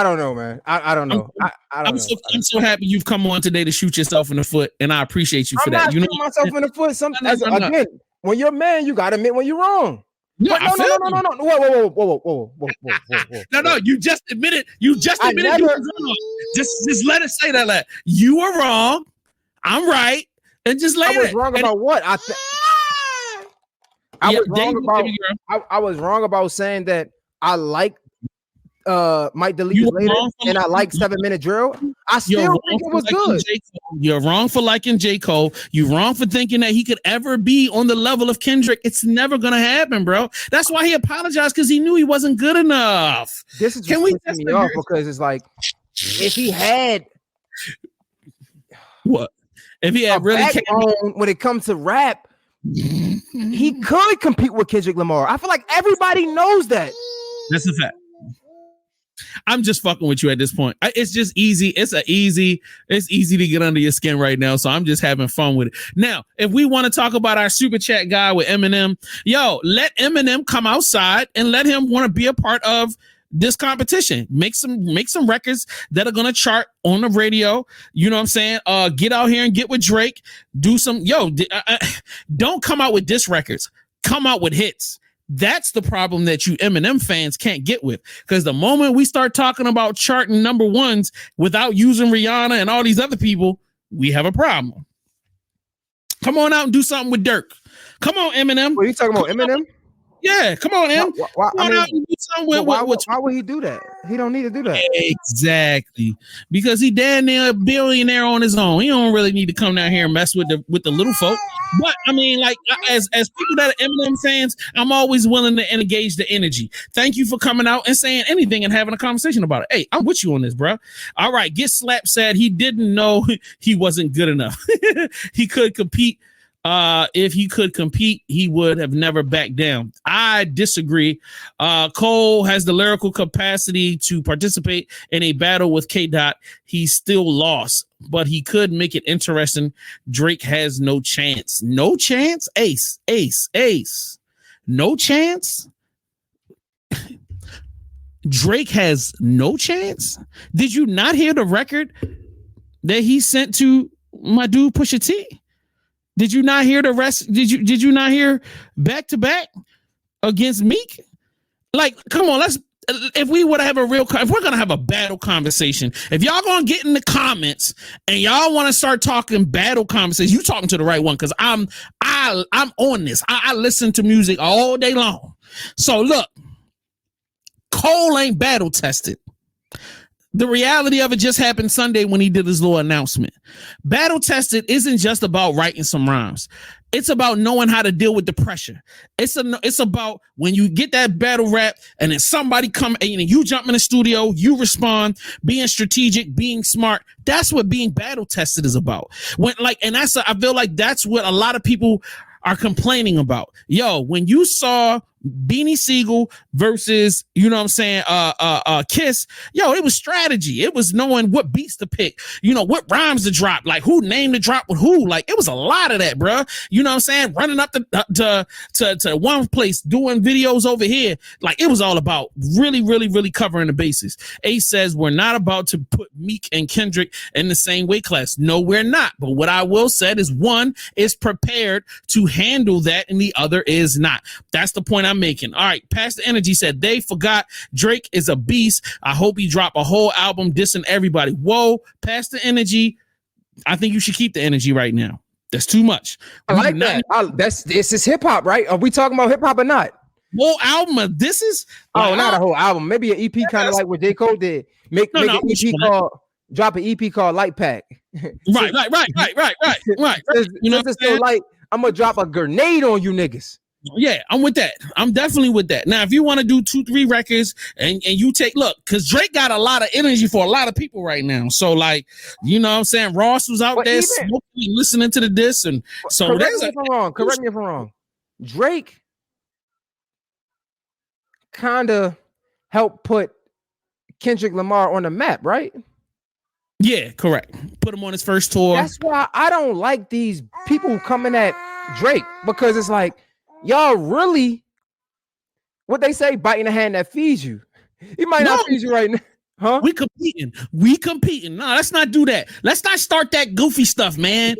don't know, man. I don't know. I'm so happy you've come on today to shoot yourself in the foot, and I appreciate you for that. I'm not shooting myself in the foot. Again, when you're a man, you gotta admit when you're wrong. No. Whoa. No. You just admitted. You were wrong. Just let it say that. Like, you were wrong. I'm right, and just let it. I was wrong about what? I was wrong about saying that I like Mike Delete's later and I like 7 Minute Drill. I still think it was good. You're wrong for liking J.Cole. You're wrong for thinking that he could ever be on the level of Kendrick. It's never gonna happen, bro. That's why he apologized, because he knew he wasn't good enough. This is just pissing me off because it's like if he had really when it comes to rap, he could compete with Kendrick Lamar. I feel like everybody knows that. That's a fact. I'm just fucking with you at this point. It's just easy. It's easy to get under your skin right now. So I'm just having fun with it. Now, if we want to talk about our super chat guy with Eminem, yo, let Eminem come outside and let him want to be a part of this competition. Make some records that are gonna chart on the radio. You know what I'm saying? Get out here and get with Drake. Do some don't come out with diss records. Come out with hits. That's the problem that you Eminem fans can't get with. Because the moment we start talking about charting number ones without using Rihanna and all these other people, we have a problem. Come on out and do something with Dirk. Come on, Eminem. What are you talking about, Eminem? Yeah, come on, Em. Why would he do that? He don't need to do that. Exactly, because he damn near a billionaire on his own. He don't really need to come down here and mess with the little folk. But I mean, like as people that are Eminem fans, I'm always willing to engage the energy. Thank you for coming out and saying anything and having a conversation about it. Hey, I'm with you on this, bro. All right, Get Slapped said he didn't know he wasn't good enough. He could compete. If he could compete, he would have never backed down. I disagree. Cole has the lyrical capacity to participate in a battle with K-Dot. He still lost, but he could make it interesting. Drake has no chance. No chance? Ace. No chance? Drake has no chance? Did you not hear the record that he sent to my dude Pusha T? Did you not hear the rest? Did you not hear back to back against Meek? Like, come on, if we were to have if we're gonna have a battle conversation, if y'all gonna get in the comments and y'all want to start talking battle conversations, you talking to the right one, because I'm on this. I listen to music all day long. So look, Cole ain't battle tested. The reality of it just happened Sunday when he did his little announcement. Battle tested isn't just about writing some rhymes. It's about knowing how to deal with the pressure. It's about when you get that battle rap and then somebody come and you jump in the studio, you respond, being strategic, being smart. That's what being battle tested is about. I feel like that's what a lot of people are complaining about. Yo, when you saw Beanie Siegel versus, you know what I'm saying, Kiss, yo, it was strategy. It was knowing what beats to pick, you know, what rhymes to drop, like who named the drop with who. Like it was a lot of that, bro. You know what I'm saying? Running up to one place, doing videos over here. Like it was all about really covering the bases. Ace says we're not about to put Meek and Kendrick in the same weight class. No, we're not. But what I will say is one is prepared to handle that and the other is not. That's the point I'm making. All right, Pastor Energy said they forgot Drake is a beast. I hope he drop a whole album dissing everybody. Whoa, Pastor Energy, I think you should keep the energy right now. That's too much. I like that. This is hip hop, right? Are we talking about hip hop or not? Whole album. This is not a whole album. Maybe an EP, kind of like what J. Cole did. Make an EP drop an EP called Light Pack. Right. You know, it's so light. I'm gonna drop a grenade on you niggas. Yeah, I'm with that. I'm definitely with that. Now, if you want to do 2-3 records and you look, because Drake got a lot of energy for a lot of people right now. So, like, you know what I'm saying? Ross was out there smoking, listening to the diss. And so correct me if I'm wrong. Drake kind of helped put Kendrick Lamar on the map, right? Yeah, correct. Put him on his first tour. That's why I don't like these people coming at Drake, because it's like, y'all really, what they say, biting the hand that feeds you. He might not feed you right now. Huh? We competing. No, let's not do that. Let's not start that goofy stuff, man.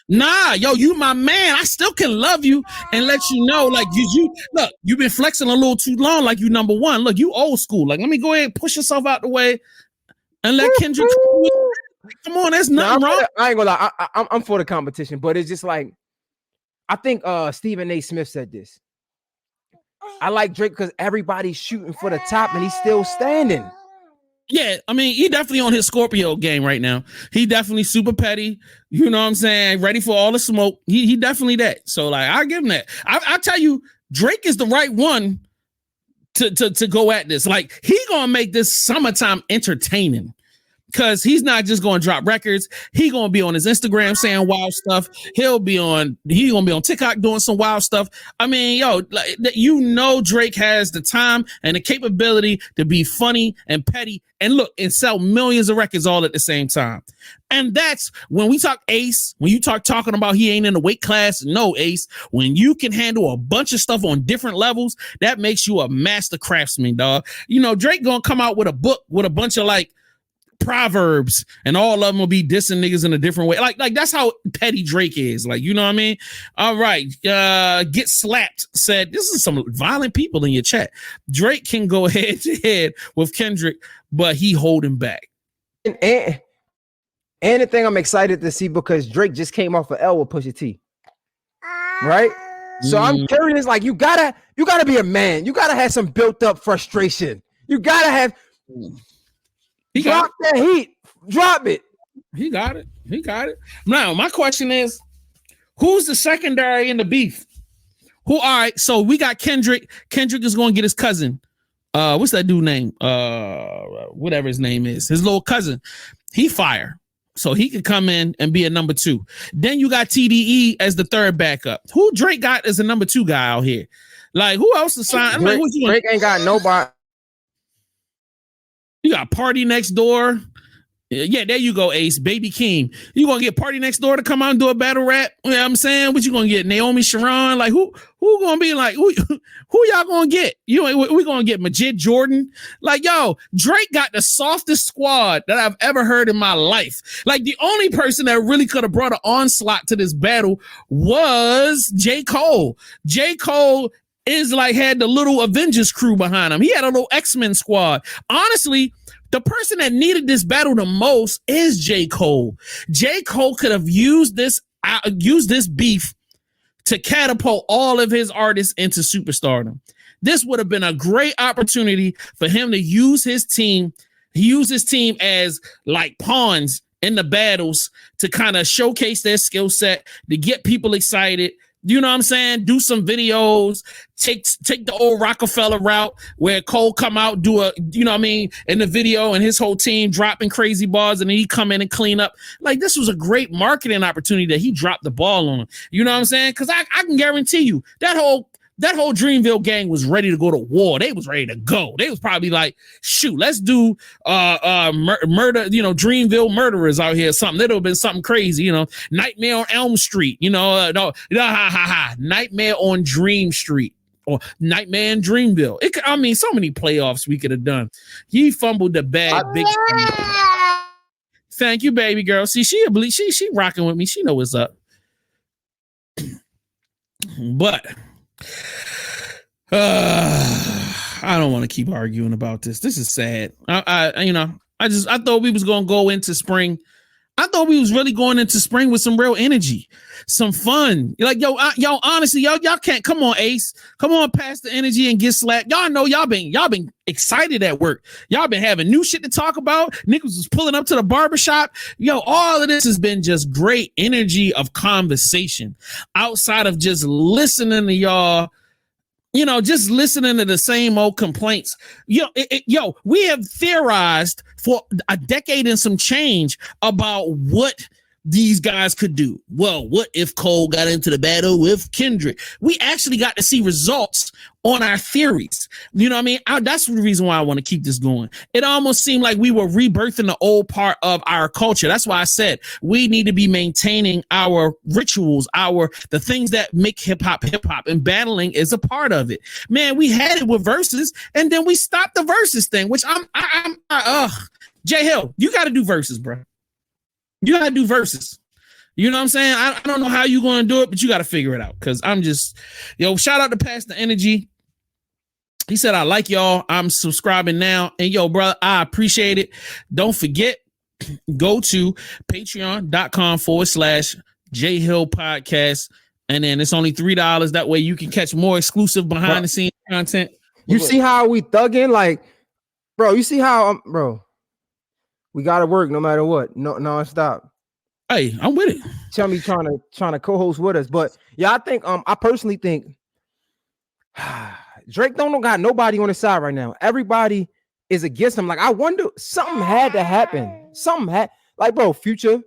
Nah, yo, you my man. I still can love you and let you know, like you look, you've been flexing a little too long, like you number one. Look, you old school. Like, let me go ahead and push yourself out the way and let Kendrick. Come on, there's nothing wrong. I ain't gonna lie. I'm for the competition, but it's just like, I think Stephen A. Smith said this. I like Drake because everybody's shooting for the top and he's still standing. Yeah, I mean, he definitely on his Scorpio game right now. He definitely super petty. You know what I'm saying? Ready for all the smoke. He definitely that. So, like, I'll give him that. I tell you, Drake is the right one to go at this. Like, he gonna make this summertime entertaining. Because he's not just going to drop records. He going to be on his Instagram saying wild stuff. He going to be on TikTok doing some wild stuff. I mean, yo, like, you know, Drake has the time and the capability to be funny and petty and look and sell millions of records all at the same time. And that's when we talk Ace, when you talking about he ain't in the weight class. No, Ace, when you can handle a bunch of stuff on different levels, that makes you a master craftsman, dog. You know, Drake going to come out with a book with a bunch of like proverbs and all of them will be dissing niggas in a different way. Like that's how petty Drake is. Like, you know what I mean? All right. Get Slapped said, this is some violent people in your chat. Drake can go head to head with Kendrick, but he holding back. And the thing I'm excited to see, because Drake just came off of L with Pusha T. Right? So I'm curious, like, you gotta be a man. You gotta have some built up frustration. You gotta have drop that heat. Drop it. He got it. Now, my question is, who's the secondary in the beef? All right, so we got Kendrick. Kendrick is going to get his cousin. What's that dude name? Whatever his name is. His little cousin. He fire. So he could come in and be a number 2. Then you got TDE as the third backup. Who Drake got as a number 2 guy out here? Like, who else to sign? Drake ain't got nobody. You got Party Next Door. Yeah, there you go, Ace. Baby Keem. You gonna get Party Next Door to come out and do a battle rap? You know what I'm saying? What you gonna get? Naomi Sharon? Like, who gonna be like, who y'all gonna get? We gonna get Majid Jordan? Like, yo, Drake got the softest squad that I've ever heard in my life. Like, the only person that really could have brought an onslaught to this battle was J.Cole. J.Cole is like had the little Avengers crew behind him. He had a little X-Men squad. Honestly, the person that needed this battle the most is J. Cole. J. Cole could have used this beef to catapult all of his artists into superstardom. This would have been a great opportunity for him to use his team. He used his team as like pawns in the battles to kind of showcase their skill set, to get people excited. You know what I'm saying? Do some videos, take the old Rockefeller route where Cole come out, do a, you know what I mean, in the video and his whole team dropping crazy bars and then he come in and clean up. Like, this was a great marketing opportunity that he dropped the ball on. You know what I'm saying? Because I can guarantee you that whole Dreamville gang was ready to go to war. They was ready to go. They was probably like, shoot, let's do murder, you know, Dreamville murderers out here. Something that'll have been something crazy, you know, Nightmare on Elm Street, you know, Nightmare on Dream Street or Nightmare in Dreamville. I mean, so many playoffs we could have done. He fumbled the bag big. Thank you, baby girl. See, she rocking with me. She know what's up. But I don't want to keep arguing about this. This is sad. I thought we was gonna go into spring. I thought we was really going into spring with some real energy, some fun. Like, yo, honestly, y'all can't. Come on, Ace. Come on, pass the energy and get slapped. Y'all know y'all been excited at work. Y'all been having new shit to talk about. Niggas was pulling up to the barbershop. Yo, all of this has been just great energy of conversation outside of just listening to y'all. You know, just listening to the same old complaints. Yo, we have theorized for a decade and some change about what these guys could do. Well, what if Cole got into the battle with Kendrick? We actually got to see results on our theories. You know what I mean? That's the reason why I want to keep this going. It almost seemed like we were rebirthing the old part of our culture. That's why I said we need to be maintaining our rituals, the things that make hip hop, and battling is a part of it. Man, we had it with verses, and then we stopped the verses thing, which J.ole, you got to do verses, bro. You got to do verses. You know what I'm saying? I don't know how you're going to do it, but you got to figure it out. Because I'm just, shout out to Pass the Energy. He said, I like y'all. I'm subscribing now. And yo, brother, I appreciate it. Don't forget, go to patreon.com/J.ole podcast. And then it's only $3. That way you can catch more exclusive behind the scenes content. You see how we thugging? Like, bro, you see how, bro, we got to work no matter what. No, stop. Hey, I'm with it. Tell me trying to co-host with us. But yeah, I think, I personally think Drake don't got nobody on his side right now. Everybody is against him. Like, I wonder, something had to happen. Like, bro, Future,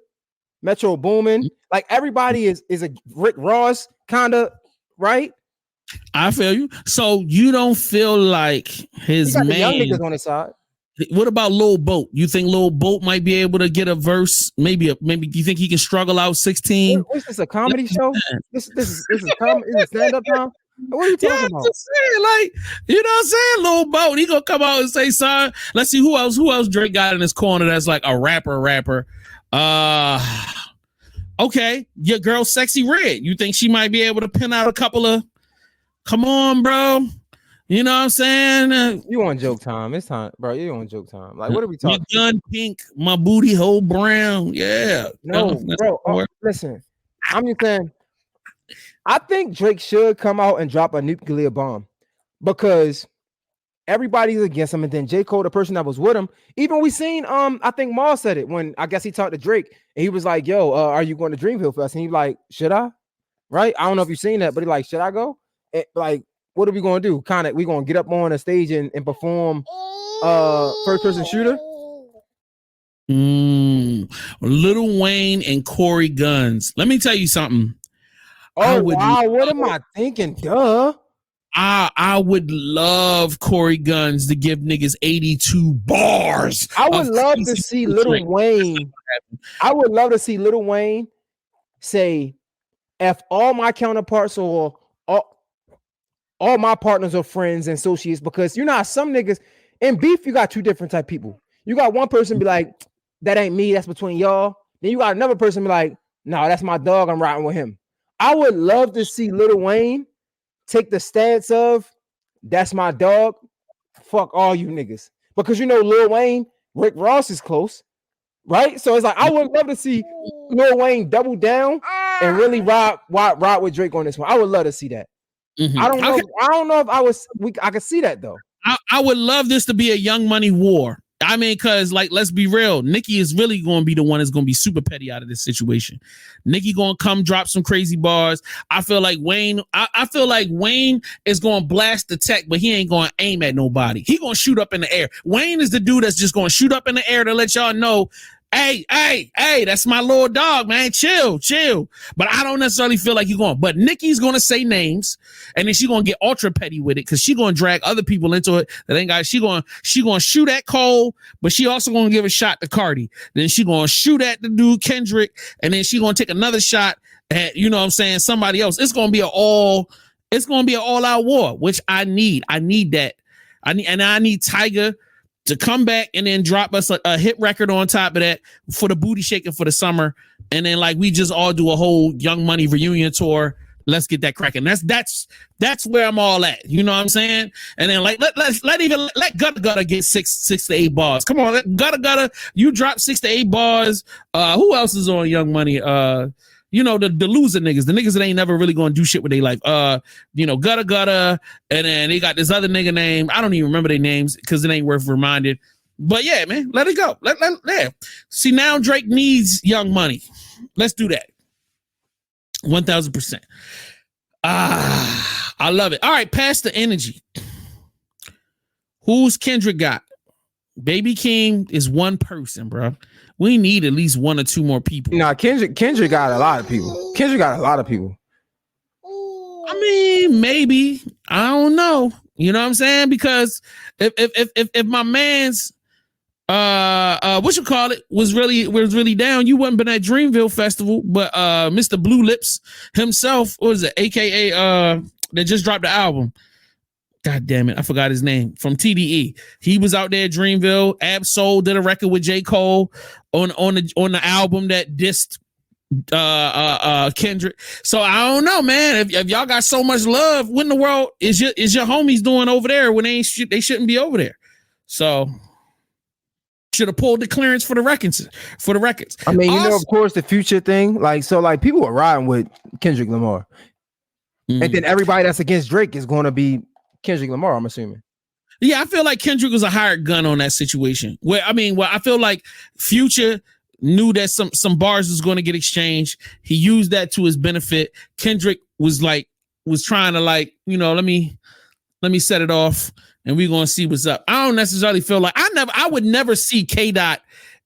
Metro Boomin, like everybody is a Rick Ross kind of, right? I feel you. So you don't feel like his got man, the young niggas on his side. What about Lil Boat? You think Lil Boat might be able to get a verse? Maybe you think he can struggle out 16? What's this, a comedy show? This is stand-up time? What are you talking about? Saying, like, you know what I'm saying? Lil Boat, he gonna come out and say, son, let's see who else Drake got in his corner that's like a rapper. Okay, your girl Sexy Red. You think she might be able to pin out a couple of, come on, bro. You know what I'm saying? You on joke time. It's time, bro. You on joke time. Like, what are we talking? Your gun pink, my booty hole brown. Yeah. No, bro. Listen, I'm just saying, I think Drake should come out and drop a nuclear bomb because everybody's against him. And then J.Cole, the person that was with him, even we seen, I think Maul said it when I guess he talked to Drake and he was like, yo, are you going to Dreamville Fest? And he like, should I? Right? I don't know if you've seen that, but he like, should I go? Like, what are we gonna do? We gonna get up on a stage and perform first person shooter? Lil Wayne and Corey Guns. Let me tell you something. Oh wow, what am I thinking? Duh. I would love Corey Guns to give niggas 82 bars. I would love to see Lil Wayne. I would love to see Lil Wayne say, F all my counterparts or all my partners or friends and associates, because you know how some niggas in beef, you got two different type of people. You got one person be like, that ain't me, that's between y'all. Then you got another person be like, no, that's my dog, I'm riding with him. I would love to see Lil Wayne take the stance of, that's my dog, fuck all you niggas. Because you know Lil Wayne, Rick Ross is close, right? So it's like, I would love to see Lil Wayne double down and really ride with Drake on this one. I would love to see that. Mm-hmm. I don't know if I could see that though. I would love this to be a Young Money war. I mean, because like, let's be real. Nicki is really going to be the one that's going to be super petty out of this situation. Nicki going to come drop some crazy bars. I feel like Wayne. I feel like Wayne is going to blast the tech, but he ain't going to aim at nobody. He going to shoot up in the air. Wayne is the dude that's just going to shoot up in the air to let y'all know. Hey, that's my little dog, man. Chill. But I don't necessarily feel like you're going. But Nicki's going to say names, and then she's going to get ultra petty with it because she's going to drag other people into it that ain't got. She going to shoot at Cole, but she also going to give a shot to Cardi. Then she going to shoot at the dude Kendrick, and then she going to take another shot at, you know what I'm saying, somebody else. It's going to be an all-out war, which I need. I need that. I need Tyga to come back and then drop us a hit record on top of that for the booty shaking for the summer. And then like we just all do a whole Young Money reunion tour. Let's get that cracking. That's where I'm all at. You know what I'm saying? And then like let Gutter Gutter get six to 8 bars. Come on, let Gutter, you drop 6 to 8 bars. Who else is on Young Money? You know, the loser niggas, the niggas that ain't never really gonna do shit with their life. You know, Gutter, and then they got this other nigga name. I don't even remember their names because it ain't worth reminded. But yeah, man, let it go. Yeah. See, now Drake needs Young Money. Let's do that. 1000%. I love it. All right, pass the energy. Who's Kendrick got? Baby King is one person, bro. We need at least 1 or 2 more people. Nah, Kendrick got a lot of people. Kendrick got a lot of people. I mean, maybe. I don't know. You know what I'm saying? Because if my man's what you call it was really down, you wouldn't been at Dreamville Festival, but Mr. Blue Lips himself, what was it, aka that just dropped the album. God damn it, I forgot his name. From TDE. He was out there at Dreamville. Ab-Soul did a record with J.Cole on the album that dissed Kendrick. So I don't know, man. If y'all got so much love, what in the world is your homies doing over there when they shouldn't be over there? So should have pulled the clearance for the records. I mean, also, of course, the Future thing. Like, so like people are riding with Kendrick Lamar. Mm-hmm. And then everybody that's against Drake is going to be Kendrick Lamar, I'm assuming. Yeah, I feel like Kendrick was a hired gun on that situation. I feel like Future knew that some bars was going to get exchanged. He used that to his benefit. Kendrick was trying to let me set it off, and we're gonna see what's up. I don't necessarily feel like I would never see K-Dot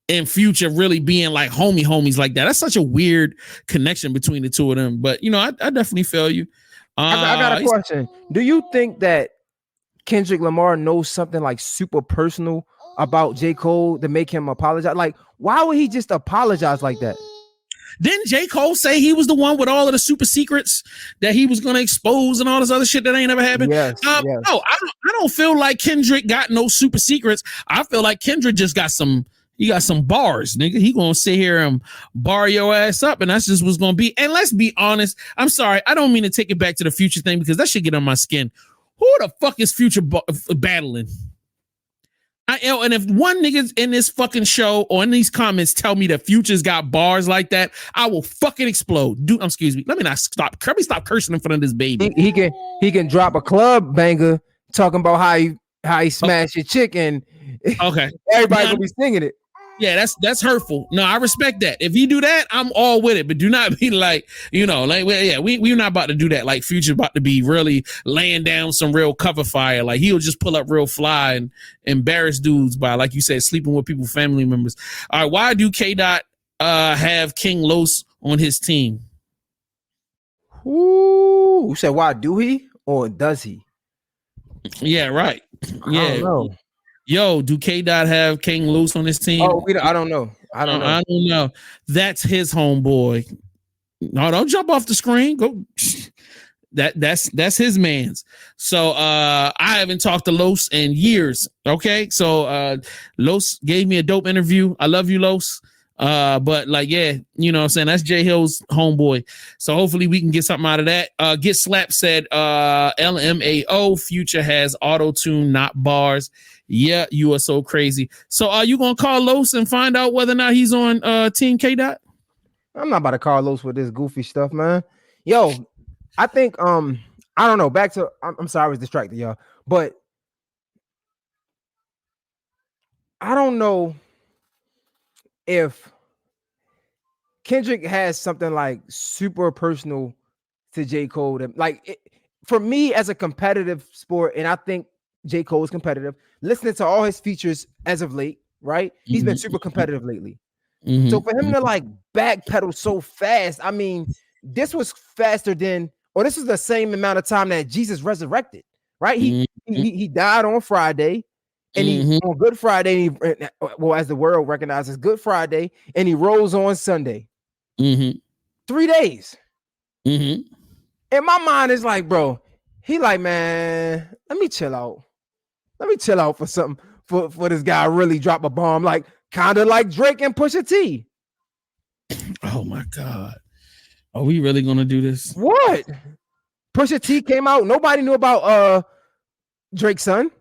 and Future really being like homies like that. That's such a weird connection between the two of them. But I definitely feel you. I got a question. Do you think that Kendrick Lamar knows something like super personal about J. Cole to make him apologize? Like, why would he just apologize like that? Didn't J. Cole say he was the one with all of the super secrets that he was going to expose and all this other shit that ain't ever happened? Yes, yes. No, I don't feel like Kendrick got no super secrets. I feel like Kendrick just got some bars, nigga. He gonna sit here and bar your ass up, and that's just what's gonna be. And let's be honest, I'm sorry, I don't mean to take it back to the Future thing because that should get on my skin. Who the fuck is Future battling? And if one nigga in this fucking show or in these comments tell me that Future's got bars like that, I will fucking explode. Dude, excuse me. Let me not stop. Kirby, stop cursing in front of this baby. He can drop a club banger talking about how he smashed your chick and okay, everybody will be singing it. Yeah, that's hurtful. No, I respect that. If you do that, I'm all with it. But do not be like, we're not about to do that. Like Future about to be really laying down some real cover fire. Like he'll just pull up real fly and embarrass dudes by, like you said, sleeping with people's family members. All right, why do K-Dot have King Los on his team? Ooh, you said why do he or does he? Yeah, right. Yeah. I don't know. Yo, do K-Dot have King Los on his team? Oh, I don't know. I don't know. That's his homeboy. No, don't jump off the screen. Go. That's his man's. So I haven't talked to Los in years. Okay, so Los gave me a dope interview. I love you, Los. But like, yeah, you know what I'm saying? That's J Hill's homeboy. So hopefully we can get something out of that. Get Slapped said LMAO Future has auto-tune, not bars. Yeah, you are so crazy. So are you gonna call Los and find out whether or not he's on Team K-Dot? I'm not about to call Los with this goofy stuff, man. Yo, I think I don't know. Back to I'm sorry I was distracted, y'all. But I don't know if Kendrick has something like super personal to J. Cole. For me as a competitive sport, and I think J. Cole is competitive, listening to all his features as of late, right? He's been super competitive lately. So for him to like backpedal so fast, I mean, this was faster than, or this is the same amount of time that Jesus resurrected, right? He died on Friday, and he on Good Friday, well, as the world recognizes Good Friday, and he rose on Sunday. 3 days. And my mind is like, bro, he like, man, let me chill out. Let me chill out for something for this guy really drop a bomb, like kind of like Drake and Pusha T. Oh my God. Are we really gonna do this? What? Pusha T came out. Nobody knew about Drake's son.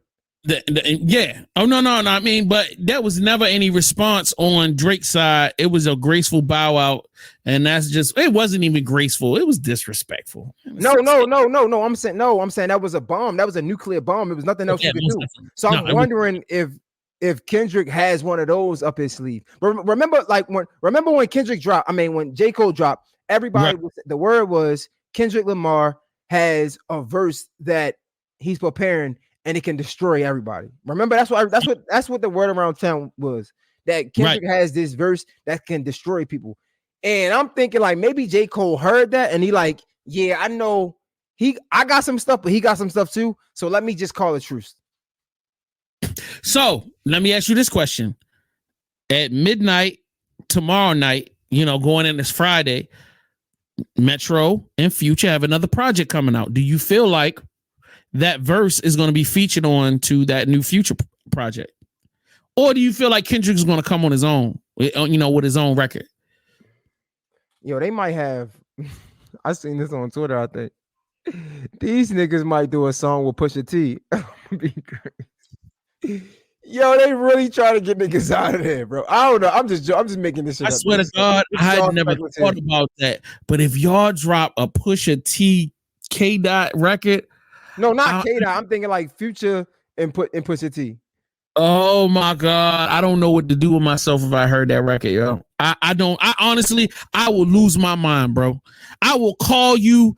Yeah. Oh no. I mean, but there was never any response on Drake's side. It was a graceful bow out, and that's just, it wasn't even graceful. It was disrespectful. No. I'm saying that was a bomb. That was a nuclear bomb. It was nothing else you could do. Definitely. So I'm wondering if Kendrick has one of those up his sleeve. Remember when Kendrick dropped, I mean, when J. Cole dropped, everybody the word was Kendrick Lamar has a verse that he's preparing and it can destroy everybody. Remember, that's what the word around town was, that Kendrick has this verse that can destroy people. And I'm thinking like maybe J. Cole heard that and he like, yeah, I know I got some stuff, but he got some stuff too. So let me just call it truce. So let me ask you this question. At midnight tomorrow night, going in this Friday, Metro and Future have another project coming out. Do you feel like that verse is going to be featured on to that new Future project? Or do you feel like Kendrick's going to come on his own, with his own record? Yo, they might have. I seen this on Twitter, I think. These niggas might do a song with Pusha T. Yo, they really trying to get niggas out of there, bro. I don't know. I'm just making this shit up. I swear to God, I had never thought about that. But if y'all drop a Pusha T K Dot record. No, not K Dot. I'm thinking like Future and Pusha T. Oh my God. I don't know what to do with myself if I heard that record, yo. I honestly will lose my mind, bro. I will call you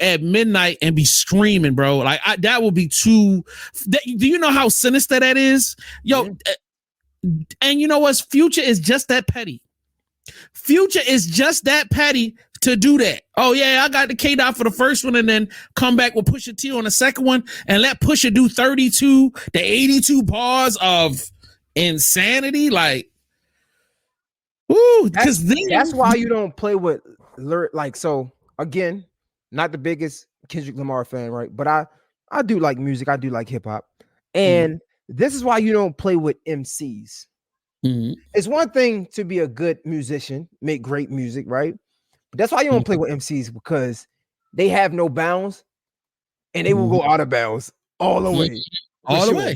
at midnight and be screaming, bro. Like that will be too. Do you know how sinister that is, yo? And you know what? Future is just that petty. Future is just that petty to do that. Oh yeah, I got the K Dot for the first one, and then come back with Pusha T on the second one, and let Pusha do 32 to 82 bars of insanity. Like, woo, because that's why you don't play with lyric. Like, so again, not the biggest Kendrick Lamar fan, right? But I do like music. I do like hip hop, and this is why you don't play with MCs. It's one thing to be a good musician, make great music, right? But that's why you don't play with MCs, because they have no bounds and they will go out of bounds all the way. All the way.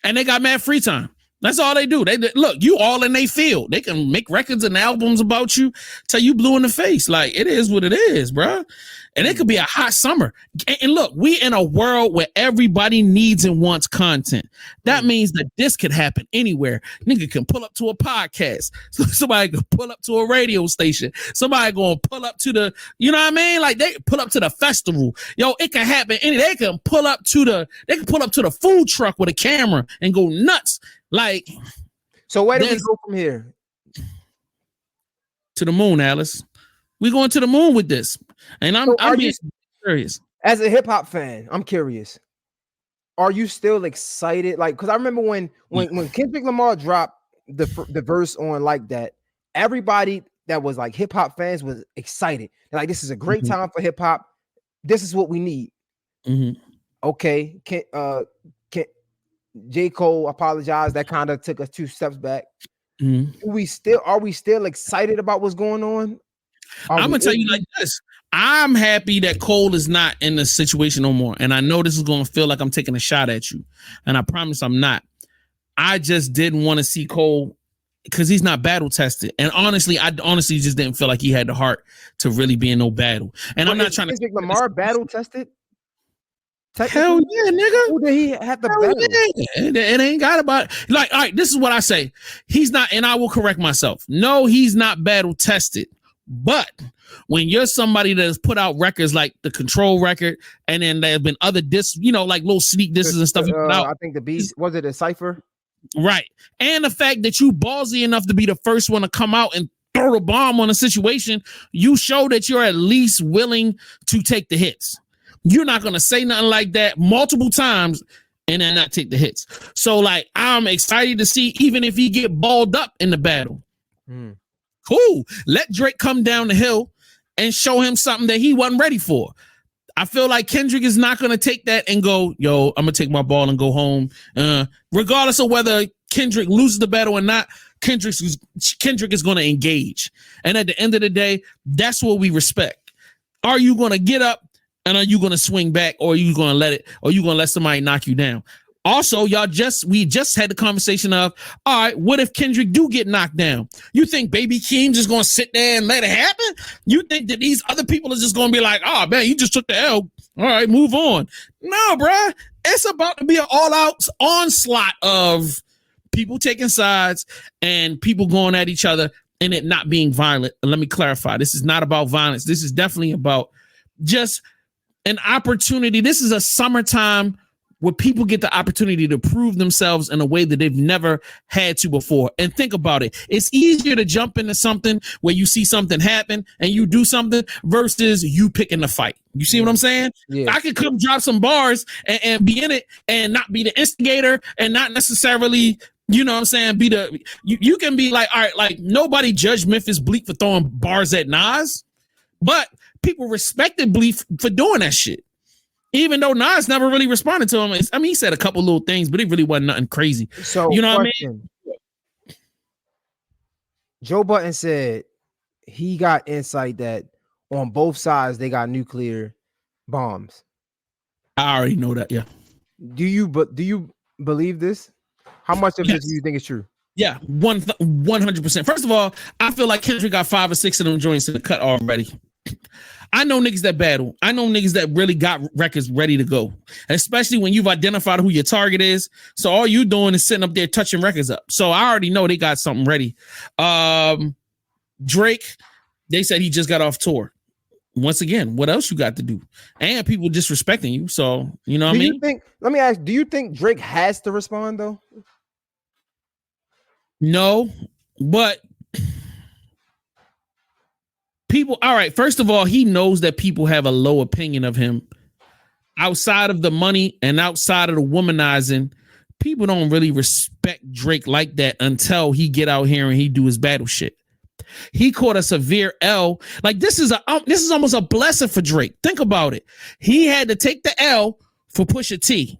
And they got mad free time. That's all they do. They look, you all in their field. They can make records and albums about you till you blue in the face. Like, it is what it is, bro. And it could be a hot summer. And look, we in a world where everybody needs and wants content. That means that this could happen anywhere. Nigga can pull up to a podcast. Somebody can pull up to a radio station. Somebody gonna pull up to the, you know what I mean? Like, they pull up to the festival. Yo, it can happen. They can pull up to the food truck with a camera and go nuts. Like, so where do we go from here? To the moon, Alice. We're going to the moon with this. And I'm being serious. As a hip hop fan, I'm curious. Are you still excited? Like, because I remember when Kendrick Lamar dropped the verse on Like That, everybody that was like hip hop fans was excited. They're like, this is a great time for hip hop. This is what we need. Okay. J. Cole apologized. That kind of took us 2 steps back. Are we still excited about what's going on? I'm gonna tell you like this. I'm happy that Cole is not in the situation no more. And I know this is gonna feel like I'm taking a shot at you. And I promise I'm not. I just didn't want to see Cole because he's not battle tested. And honestly, I just didn't feel like he had the heart to really be in no battle. And I'm not trying to Kendrick Lamar battle tested. Hell yeah, nigga. Who did he have to Hell battle? yeah. It ain't got about like, all right, this is what I say. He's not, and I will correct myself. No, he's not battle tested. But when you're somebody that has put out records like the Control record, and then there have been other like little sneak disses and stuff you put out. I think the beat was it a Cypher? Right. And the fact that you ballsy enough to be the first one to come out and throw a bomb on a situation, you show that you're at least willing to take the hits. You're not going to say nothing like that multiple times and then not take the hits. So, like, I'm excited to see, even if he get balled up in the battle. Cool. Let Drake come down the hill and show him something that he wasn't ready for. I feel like Kendrick is not going to take that and go, yo, I'm going to take my ball and go home. Regardless of whether Kendrick loses the battle or not, Kendrick is going to engage. And at the end of the day, that's what we respect. Are you going to get up? And are you going to swing back, or are you going to let somebody knock you down? Also, we just had the conversation of, all right, what if Kendrick do get knocked down? You think Baby Keem just going to sit there and let it happen? You think that these other people are just going to be like, oh man, you just took the L. All right, move on. No, bruh. It's about to be an all-out onslaught of people taking sides and people going at each other and it not being violent. And let me clarify. This is not about violence. This is definitely about just an opportunity. This is a summertime where people get the opportunity to prove themselves in a way that they've never had to before. And think about it. It's easier to jump into something where you see something happen and you do something versus you picking the fight. You see what I'm saying? Yeah. I could come drop some bars and be in it and not be the instigator and not necessarily, you know what I'm saying, you can be like, all right, like nobody judged Memphis Bleak for throwing bars at Nas, but people respected Bleak for doing that shit. Even though Nas never really responded to him. I mean, he said a couple little things, but it really wasn't nothing crazy. So, you know what I mean? Joe Budden said he got insight that on both sides they got nuclear bombs. I already know that. Yeah. Do you believe this? How much of this do you think is true? Yeah, 100%. First of all, I feel like Kendrick got 5 or 6 of them joints in the cut already. I know niggas that battle. I know niggas that really got records ready to go, especially when you've identified who your target is. So all you doing is sitting up there touching records up. So I already know they got something ready. Drake, they said he just got off tour. Once again, what else you got to do? And people disrespecting you. So, you know what I mean? Let me ask, do you think Drake has to respond though? No, but people, all right, first of all, he knows that people have a low opinion of him. Outside of the money and outside of the womanizing, people don't really respect Drake like that until he get out here and he do his battle shit. He caught a severe L. Like this is almost a blessing for Drake. Think about it. He had to take the L for Pusha T.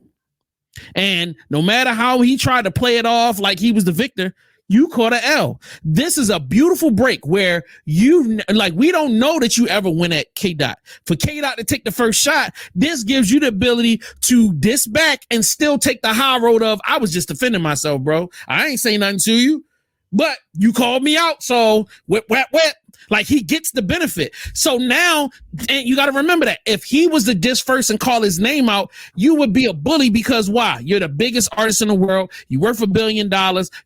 And no matter how he tried to play it off like he was the victor, you caught an L. This is a beautiful break where we don't know that you ever win at K-Dot. For K-Dot to take the first shot, this gives you the ability to diss back and still take the high road of, I was just defending myself, bro. I ain't saying nothing to you, but you called me out. So whip. Like he gets the benefit. So now, and you got to remember that if he was to diss first and call his name out, you would be a bully because why? You're the biggest artist in the world. You worth $1 billion.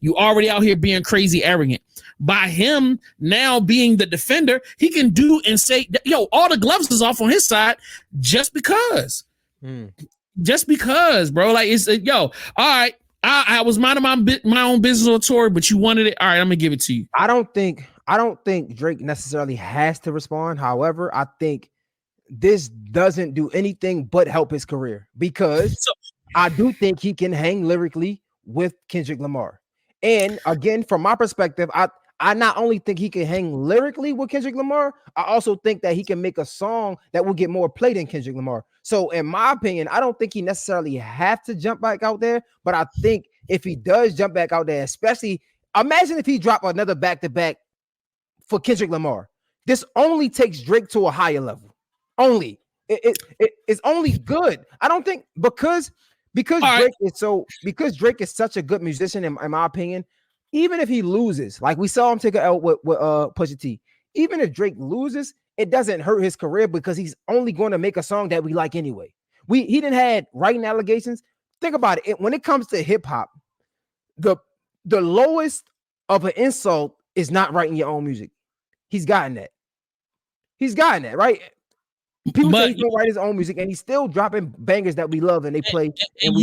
You already out here being crazy arrogant. By him now being the defender, he can do and say, yo, all the gloves is off on his side just because. Just because, bro. Like it's all right. I was minding my own business on tour, but you wanted it. All right, I'm gonna give it to you. I don't think Drake necessarily has to respond. However, I think this doesn't do anything but help his career because I do think he can hang lyrically with Kendrick Lamar. And again, from my perspective, I not only think he can hang lyrically with Kendrick Lamar, I also think that he can make a song that will get more play than Kendrick Lamar. So in my opinion, I don't think he necessarily have to jump back out there, but I think if he does jump back out there, especially imagine if he dropped another back-to-back for Kendrick Lamar. This only takes Drake to a higher level. Only. It's only good. I don't think because Drake is such a good musician, in my opinion, even if he loses, like we saw him take an L with Pusha T, even if Drake loses, it doesn't hurt his career because he's only going to make a song that we like anyway. He didn't had writing allegations. Think about it. When it comes to hip hop, the lowest of an insult is not writing your own music. He's gotten that. Right? People say he's gonna write his own music, and he's still dropping bangers that we love and they play. And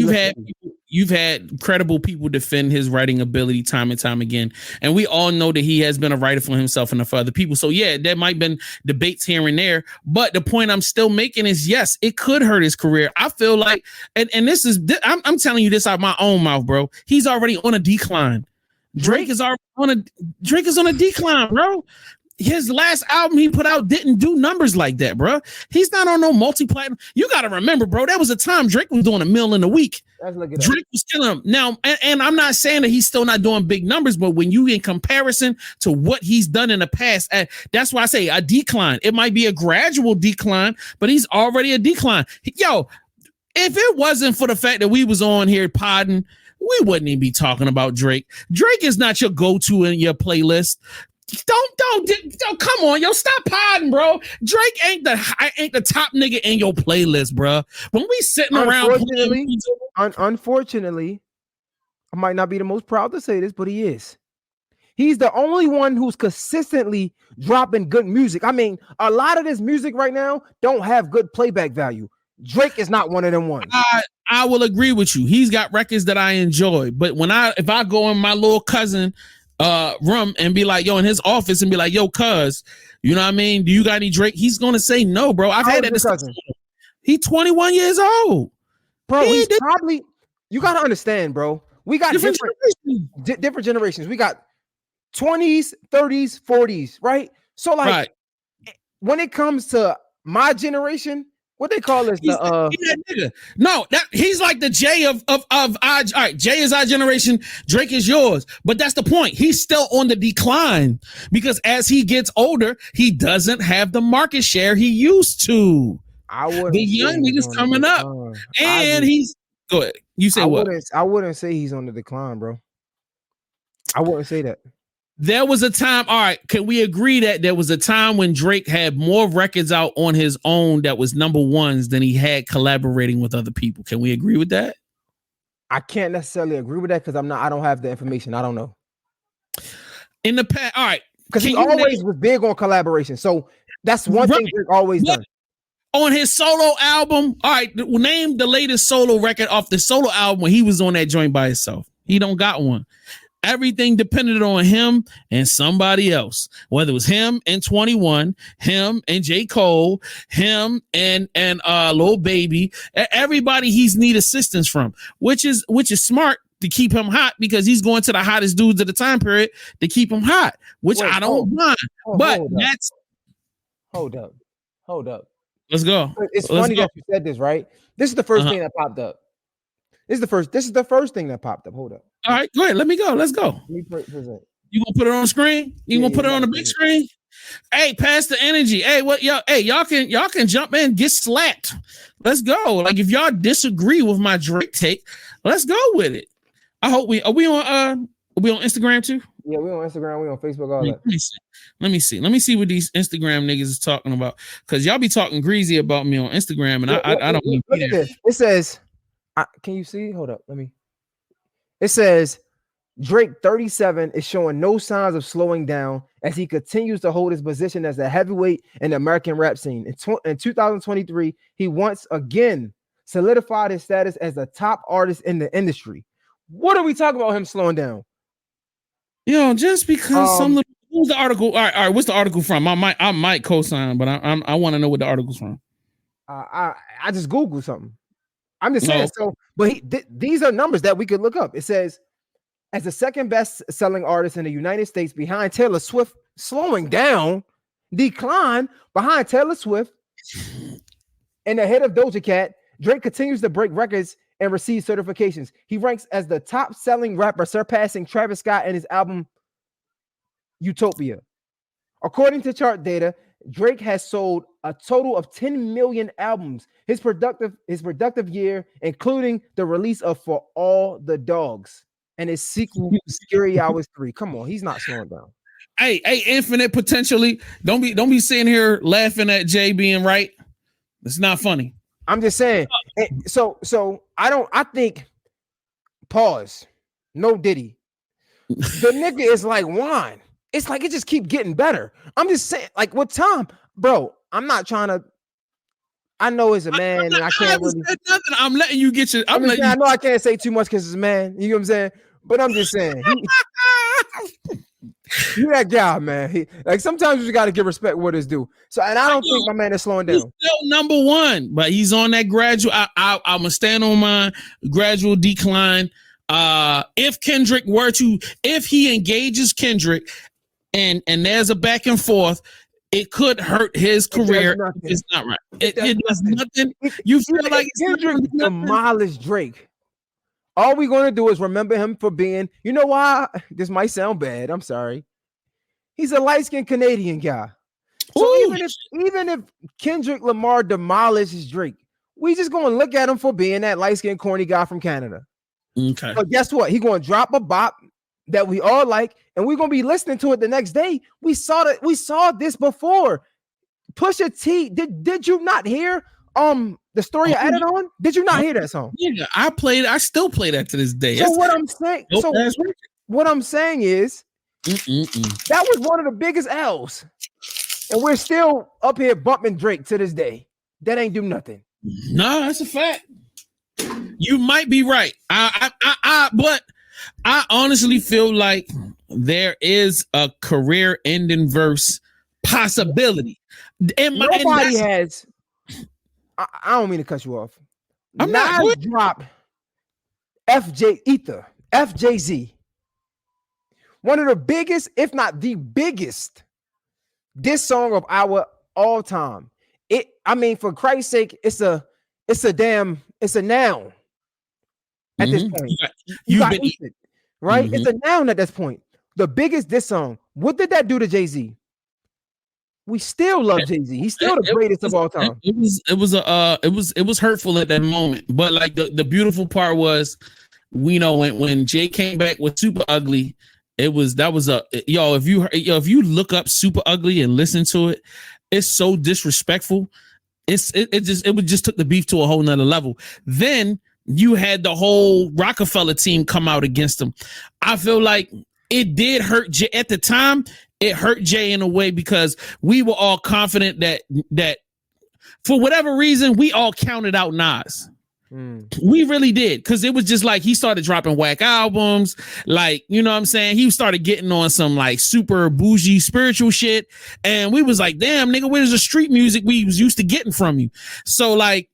you've had credible people defend his writing ability time and time again, and we all know that he has been a writer for himself and for other people. So yeah, there might have been debates here and there, but the point I'm still making is yes, it could hurt his career. I feel like, and this is I'm telling you this out of my own mouth, bro. He's already on a decline. Drake is already on a decline, bro. His last album he put out didn't do numbers like that, bro. He's not on no multi-platinum. You got to remember, bro, that was a time Drake was doing $1 million a week. Drake was killing him. Now, and I'm not saying that he's still not doing big numbers, but when you in comparison to what he's done in the past, that's why I say a decline. It might be a gradual decline, but he's already a decline. Yo, if it wasn't for the fact that we was on here podding, we wouldn't even be talking about Drake. Drake is not your go-to in your playlist. Don't come on, yo, stop podding, bro. Drake ain't the top nigga in your playlist, bro. When we sitting around, unfortunately, I might not be the most proud to say this, but he is. He's the only one who's consistently dropping good music. I mean, a lot of this music right now don't have good playback value. Drake is not one of them ones. I will agree with you. He's got records that I enjoy, but if I go in my little cousin room and be like, yo, in his office and be like, yo, cuz, you know what I mean? Do you got any Drake? He's gonna say no, bro. I've had that discussion. He's 21 years old. Bro, he's probably, you gotta understand, bro. We got different generations. We got 20s, 30s, 40s, right? So like when it comes to my generation, what they call this? He's like the Jay of our. All right, Jay is our generation. Drake is yours. But that's the point. He's still on the decline because as he gets older, he doesn't have the market share he used to. The young niggas coming up, and he's go ahead. You say what? I wouldn't say he's on the decline, bro. I wouldn't say that. There was a time, all right, can we agree that there was a time when Drake had more records out on his own that was number ones than he had collaborating with other people? Can we agree with that? I can't necessarily agree with that because I don't have the information. I don't know. In the past, all right. Because he always was big on collaboration. So that's one thing Drake always done. On his solo album, all right, name the latest solo record off the solo album when he was on that joint by himself. He don't got one. Everything depended on him and somebody else, whether it was him and 21, him and J.Cole, him and Lil Baby, everybody he's need assistance from, which is smart to keep him hot because he's going to the hottest dudes of the time period to keep him hot, which I don't mind. But that's hold up. Let's go. It's funny that you said this, right? This is the first thing that popped up. This is the first thing that popped up. Hold up. All right, go ahead. Let me go. Let's go. Let me present. You gonna put it on the screen? You gonna put it on the big screen? Hey, pass the energy. Hey, what y'all? Hey, y'all can jump in, get slapped. Let's go. Like if y'all disagree with my Drake take, let's go with it. I hope we on Instagram too. Yeah, we on Instagram. We on Facebook. All that. Let me see what these Instagram niggas is talking about because y'all be talking greasy about me on Instagram, and I don't need look at this. It says, can you see? Hold up. It says Drake 37 is showing no signs of slowing down as he continues to hold his position as a heavyweight in the American rap scene. In 2023, he once again solidified his status as a top artist in the industry. What are we talking about him slowing down? Yo, just because who's the article? All right, what's the article from? I might co-sign, but I want to know what the article's from. I just Googled something. I'm just saying. So, but these are numbers that we could look up. It says, as the second best selling artist in the United States behind Taylor Swift, slowing down, decline behind Taylor Swift, and ahead of Doja Cat, Drake continues to break records and receive certifications. He ranks as the top selling rapper, surpassing Travis Scott and his album Utopia. According to chart data, Drake has sold a total of 10 million albums. His productive year, including the release of For All the Dogs and his sequel, Scary Hours 3. Come on, he's not slowing down. Hey, infinite potentially. Don't be sitting here laughing at Jay being right. It's not funny. I'm just saying. So I think pause. No Diddy. The nigga is like wine. It's like it just keep getting better. I'm just saying, like with time, bro. I'm not trying to. I know it's a man, and I can't really. Nothing. I'm letting you get your. I'm letting I know I can't say too much because it's a man. You know what I'm saying? But I'm just saying, he that guy, man. He like sometimes you got to give respect what is due. So, and I don't think my man is slowing down. He's still number one, but he's on that gradual. I'm gonna stand on my gradual decline. If Kendrick if he engages Kendrick, and there's a back and forth, it could hurt his career. It's not right. It does nothing. You feel like Kendrick demolished Drake. All we're going to do is remember him for being, you know why? This might sound bad. I'm sorry. He's a light-skinned Canadian guy. So even if Kendrick Lamar demolishes Drake, we just going to look at him for being that light-skinned corny guy from Canada. Okay. But guess what? He's going to drop a bop that we all like, and we're going to be listening to it the next day. We saw this before. Pusha T, did you not hear the story I added on? Did you not hear that song? Yeah, I still play that to this day. So what I'm saying is that was one of the biggest L's. And we're still up here bumping Drake to this day. That ain't do nothing. No, that's a fact. You might be right. But I honestly feel like there is a career-ending verse possibility. Nobody has. I don't mean to cut you off. Nas dropped FJZ. One of the biggest, if not the biggest, diss song of our all time. For Christ's sake, it's a noun at this point. You got it, right? Mm-hmm. It's a noun at this point. The biggest diss song. What did that do to Jay-Z? We still love Jay-Z. He's still the greatest of all time. It was hurtful at that moment. But like the beautiful part was, we know when Jay came back with Super Ugly, if you look up Super Ugly and listen to it, it's so disrespectful. It just took the beef to a whole nother level. Then you had the whole Rockefeller team come out against him. I feel like it did hurt Jay at the time. It hurt Jay in a way because we were all confident that for whatever reason, we all counted out Nas. We really did, because it was just like he started dropping whack albums. Like, you know what I'm saying? He started getting on some like super bougie spiritual shit. And we was like, damn, nigga, where's the street music we was used to getting from you? So like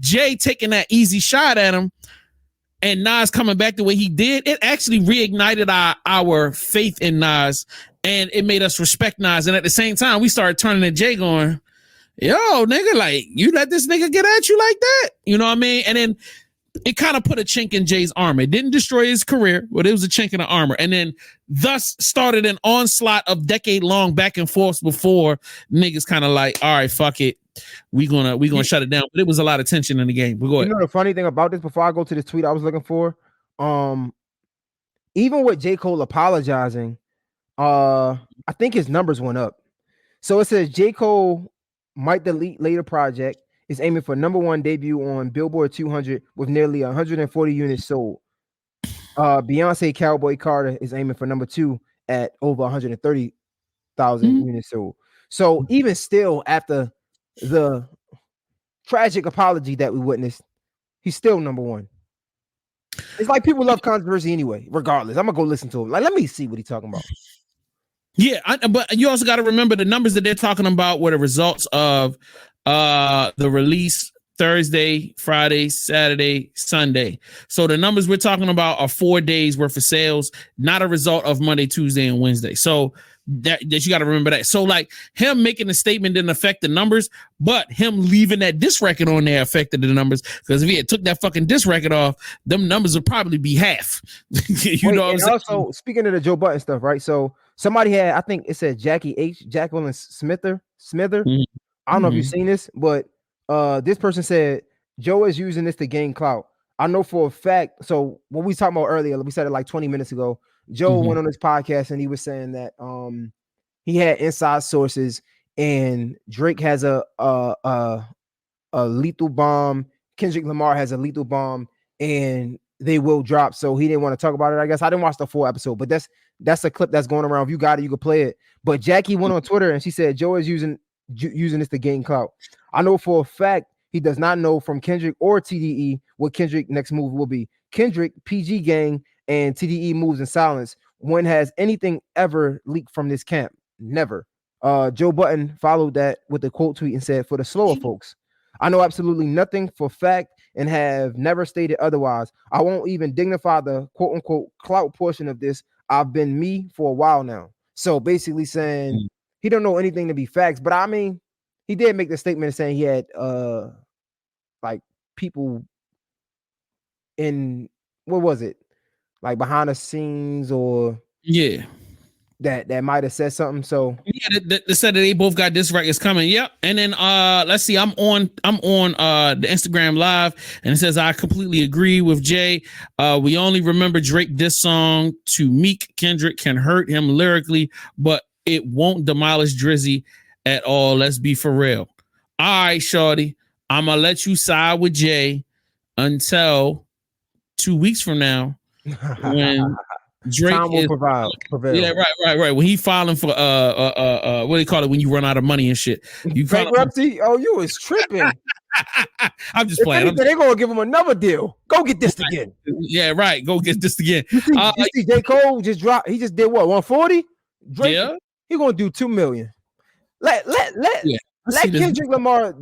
Jay taking that easy shot at him and Nas coming back the way he did, it actually reignited our faith in Nas, and it made us respect Nas. And at the same time, we started turning to Jay going, yo, nigga, like, you let this nigga get at you like that? You know what I mean? And then it kind of put a chink in Jay's armor. It didn't destroy his career, but it was a chink in the armor. And then thus started an onslaught of decade-long back and forth before niggas kind of like, all right, fuck it. We gonna shut it down. But it was a lot of tension in the game. But go ahead. You know the funny thing about this, before I go to this tweet I was looking for, even with J.Cole apologizing, I think his numbers went up. So it says J.Cole might delete later project, is aiming for #1 debut on Billboard 200 with nearly 140 units sold. Beyonce Cowboy Carter is aiming for #2 at over 130,000 units sold. So even still, after the tragic apology that we witnessed, he's still #1. It's like people love controversy anyway, regardless. I'm gonna go listen to him. Like, let me see what he's talking about. Yeah, but you also got to remember the numbers that they're talking about were the results of the release Thursday, Friday, Saturday, Sunday. So the numbers we're talking about are 4 days worth of sales, not a result of Monday, Tuesday, and Wednesday. So that you got to remember that. So like him making a statement didn't affect the numbers, but him leaving that disc record on there affected the numbers, because if he had took that fucking disc record off, them numbers would probably be half. You know what I'm saying? Also, speaking of the Joe Budden stuff, right? So somebody had, I think it said Jacqueline Smither. Mm-hmm. I don't know if you've seen this, but this person said Joe is using this to gain clout. I know for a fact. So what we talked about earlier, we said it like 20 minutes ago. Joe went on his podcast and he was saying that he had inside sources, and Drake has a a lethal bomb. Kendrick Lamar has a lethal bomb, and they will drop. So he didn't want to talk about it. I guess I didn't watch the full episode, but that's a clip that's going around. If you got it, you can play it. But Jackie went on Twitter and she said Joe is using this to gain clout. I know for a fact he does not know from Kendrick or TDE what Kendrick next move will be. Kendrick, PG Gang, and TDE moves in silence. When has anything ever leaked from this camp? Never. Joe Budden followed that with a quote tweet and said, for the slower folks, I know absolutely nothing for fact and have never stated otherwise. I won't even dignify the quote unquote clout portion of this. I've been me for a while now. So basically saying he don't know anything to be facts, but I mean, he did make the statement saying he had like people in, what was it? Like behind the scenes or that might have said something. So yeah, they said that they both got diss records coming. Yep. And then let's see, I'm on the Instagram live, and it says I completely agree with Jay. We only remember Drake diss song to Meek. Kendrick can hurt him lyrically, but it won't demolish Drizzy at all. Let's be for real. All right, shorty, I'm gonna let you side with Jay until 2 weeks from now when Drake time will prevail. Yeah, right. When he filing for what do you call it when you run out of money and shit? You bankruptcy? Oh, you was tripping. I'm just playing. They're gonna give him another deal. Go get this again. Yeah, right. Go get this again. You see J.Cole just dropped. He just did what? 140. Drake, yeah, he gonna do 2 million. Let Kendrick Lamar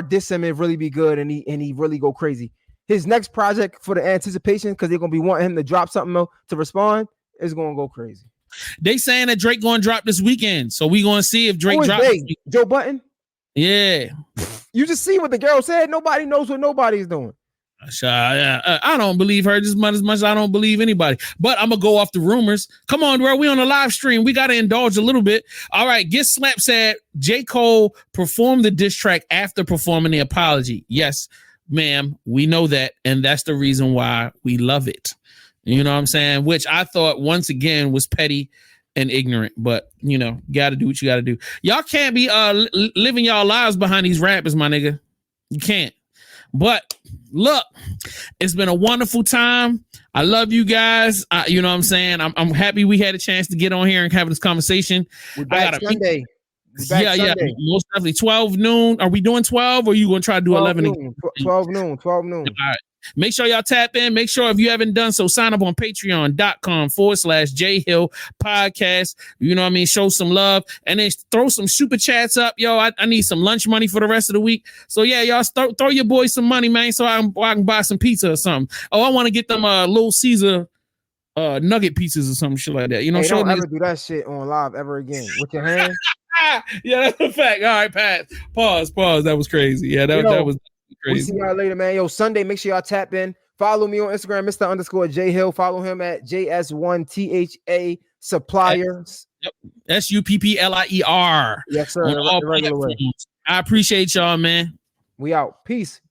diss him and really be good, and he really go crazy. His next project for the anticipation, because they're gonna be wanting him to drop something to respond, is gonna go crazy. They saying that Drake gonna drop this weekend, so we gonna see if Drake drops. Joe Budden. Yeah, you just see what the girl said. Nobody knows what nobody's doing. I don't believe her as much as I don't believe anybody. But I'm gonna go off the rumors. Come on, bro. We on a live stream. We gotta indulge a little bit. All right. Get Slapped said J.Cole performed the diss track after performing the apology. Yes, ma'am. We know that, and that's the reason why we love it. You know what I'm saying? Which I thought once again was petty and ignorant. But you know, gotta do what you gotta do. Y'all can't be living y'all lives behind these rappers, my nigga. You can't. But look, it's been a wonderful time. I love you guys. You know what I'm saying? I'm happy we had a chance to get on here and have this conversation. We're back Sunday. Yeah, most definitely. 12 noon. Are we doing 12 or are you going to try to do 11? Noon. 12 noon. All right. Make sure y'all tap in. Make sure if you haven't done so, sign up on patreon.com/JHill podcast. You know what I mean? Show some love and then throw some super chats up. Yo, I need some lunch money for the rest of the week. So yeah, y'all throw your boys some money, man, so I can buy some pizza or something. Oh, I want to get them Little Caesar nugget pizzas or some shit like that. You know, don't ever do that shit on live ever again with your hand. Yeah, that's a fact. All right, Pat. Pause. That was crazy. Yeah, that was crazy. We see y'all later, man. Yo, Sunday, make sure y'all tap in. Follow me on Instagram, Mr._J.Hill. Follow him at JS1THA Supplier. Yep. SUPPLIER. Yes, sir. I appreciate y'all, man. We out. Peace.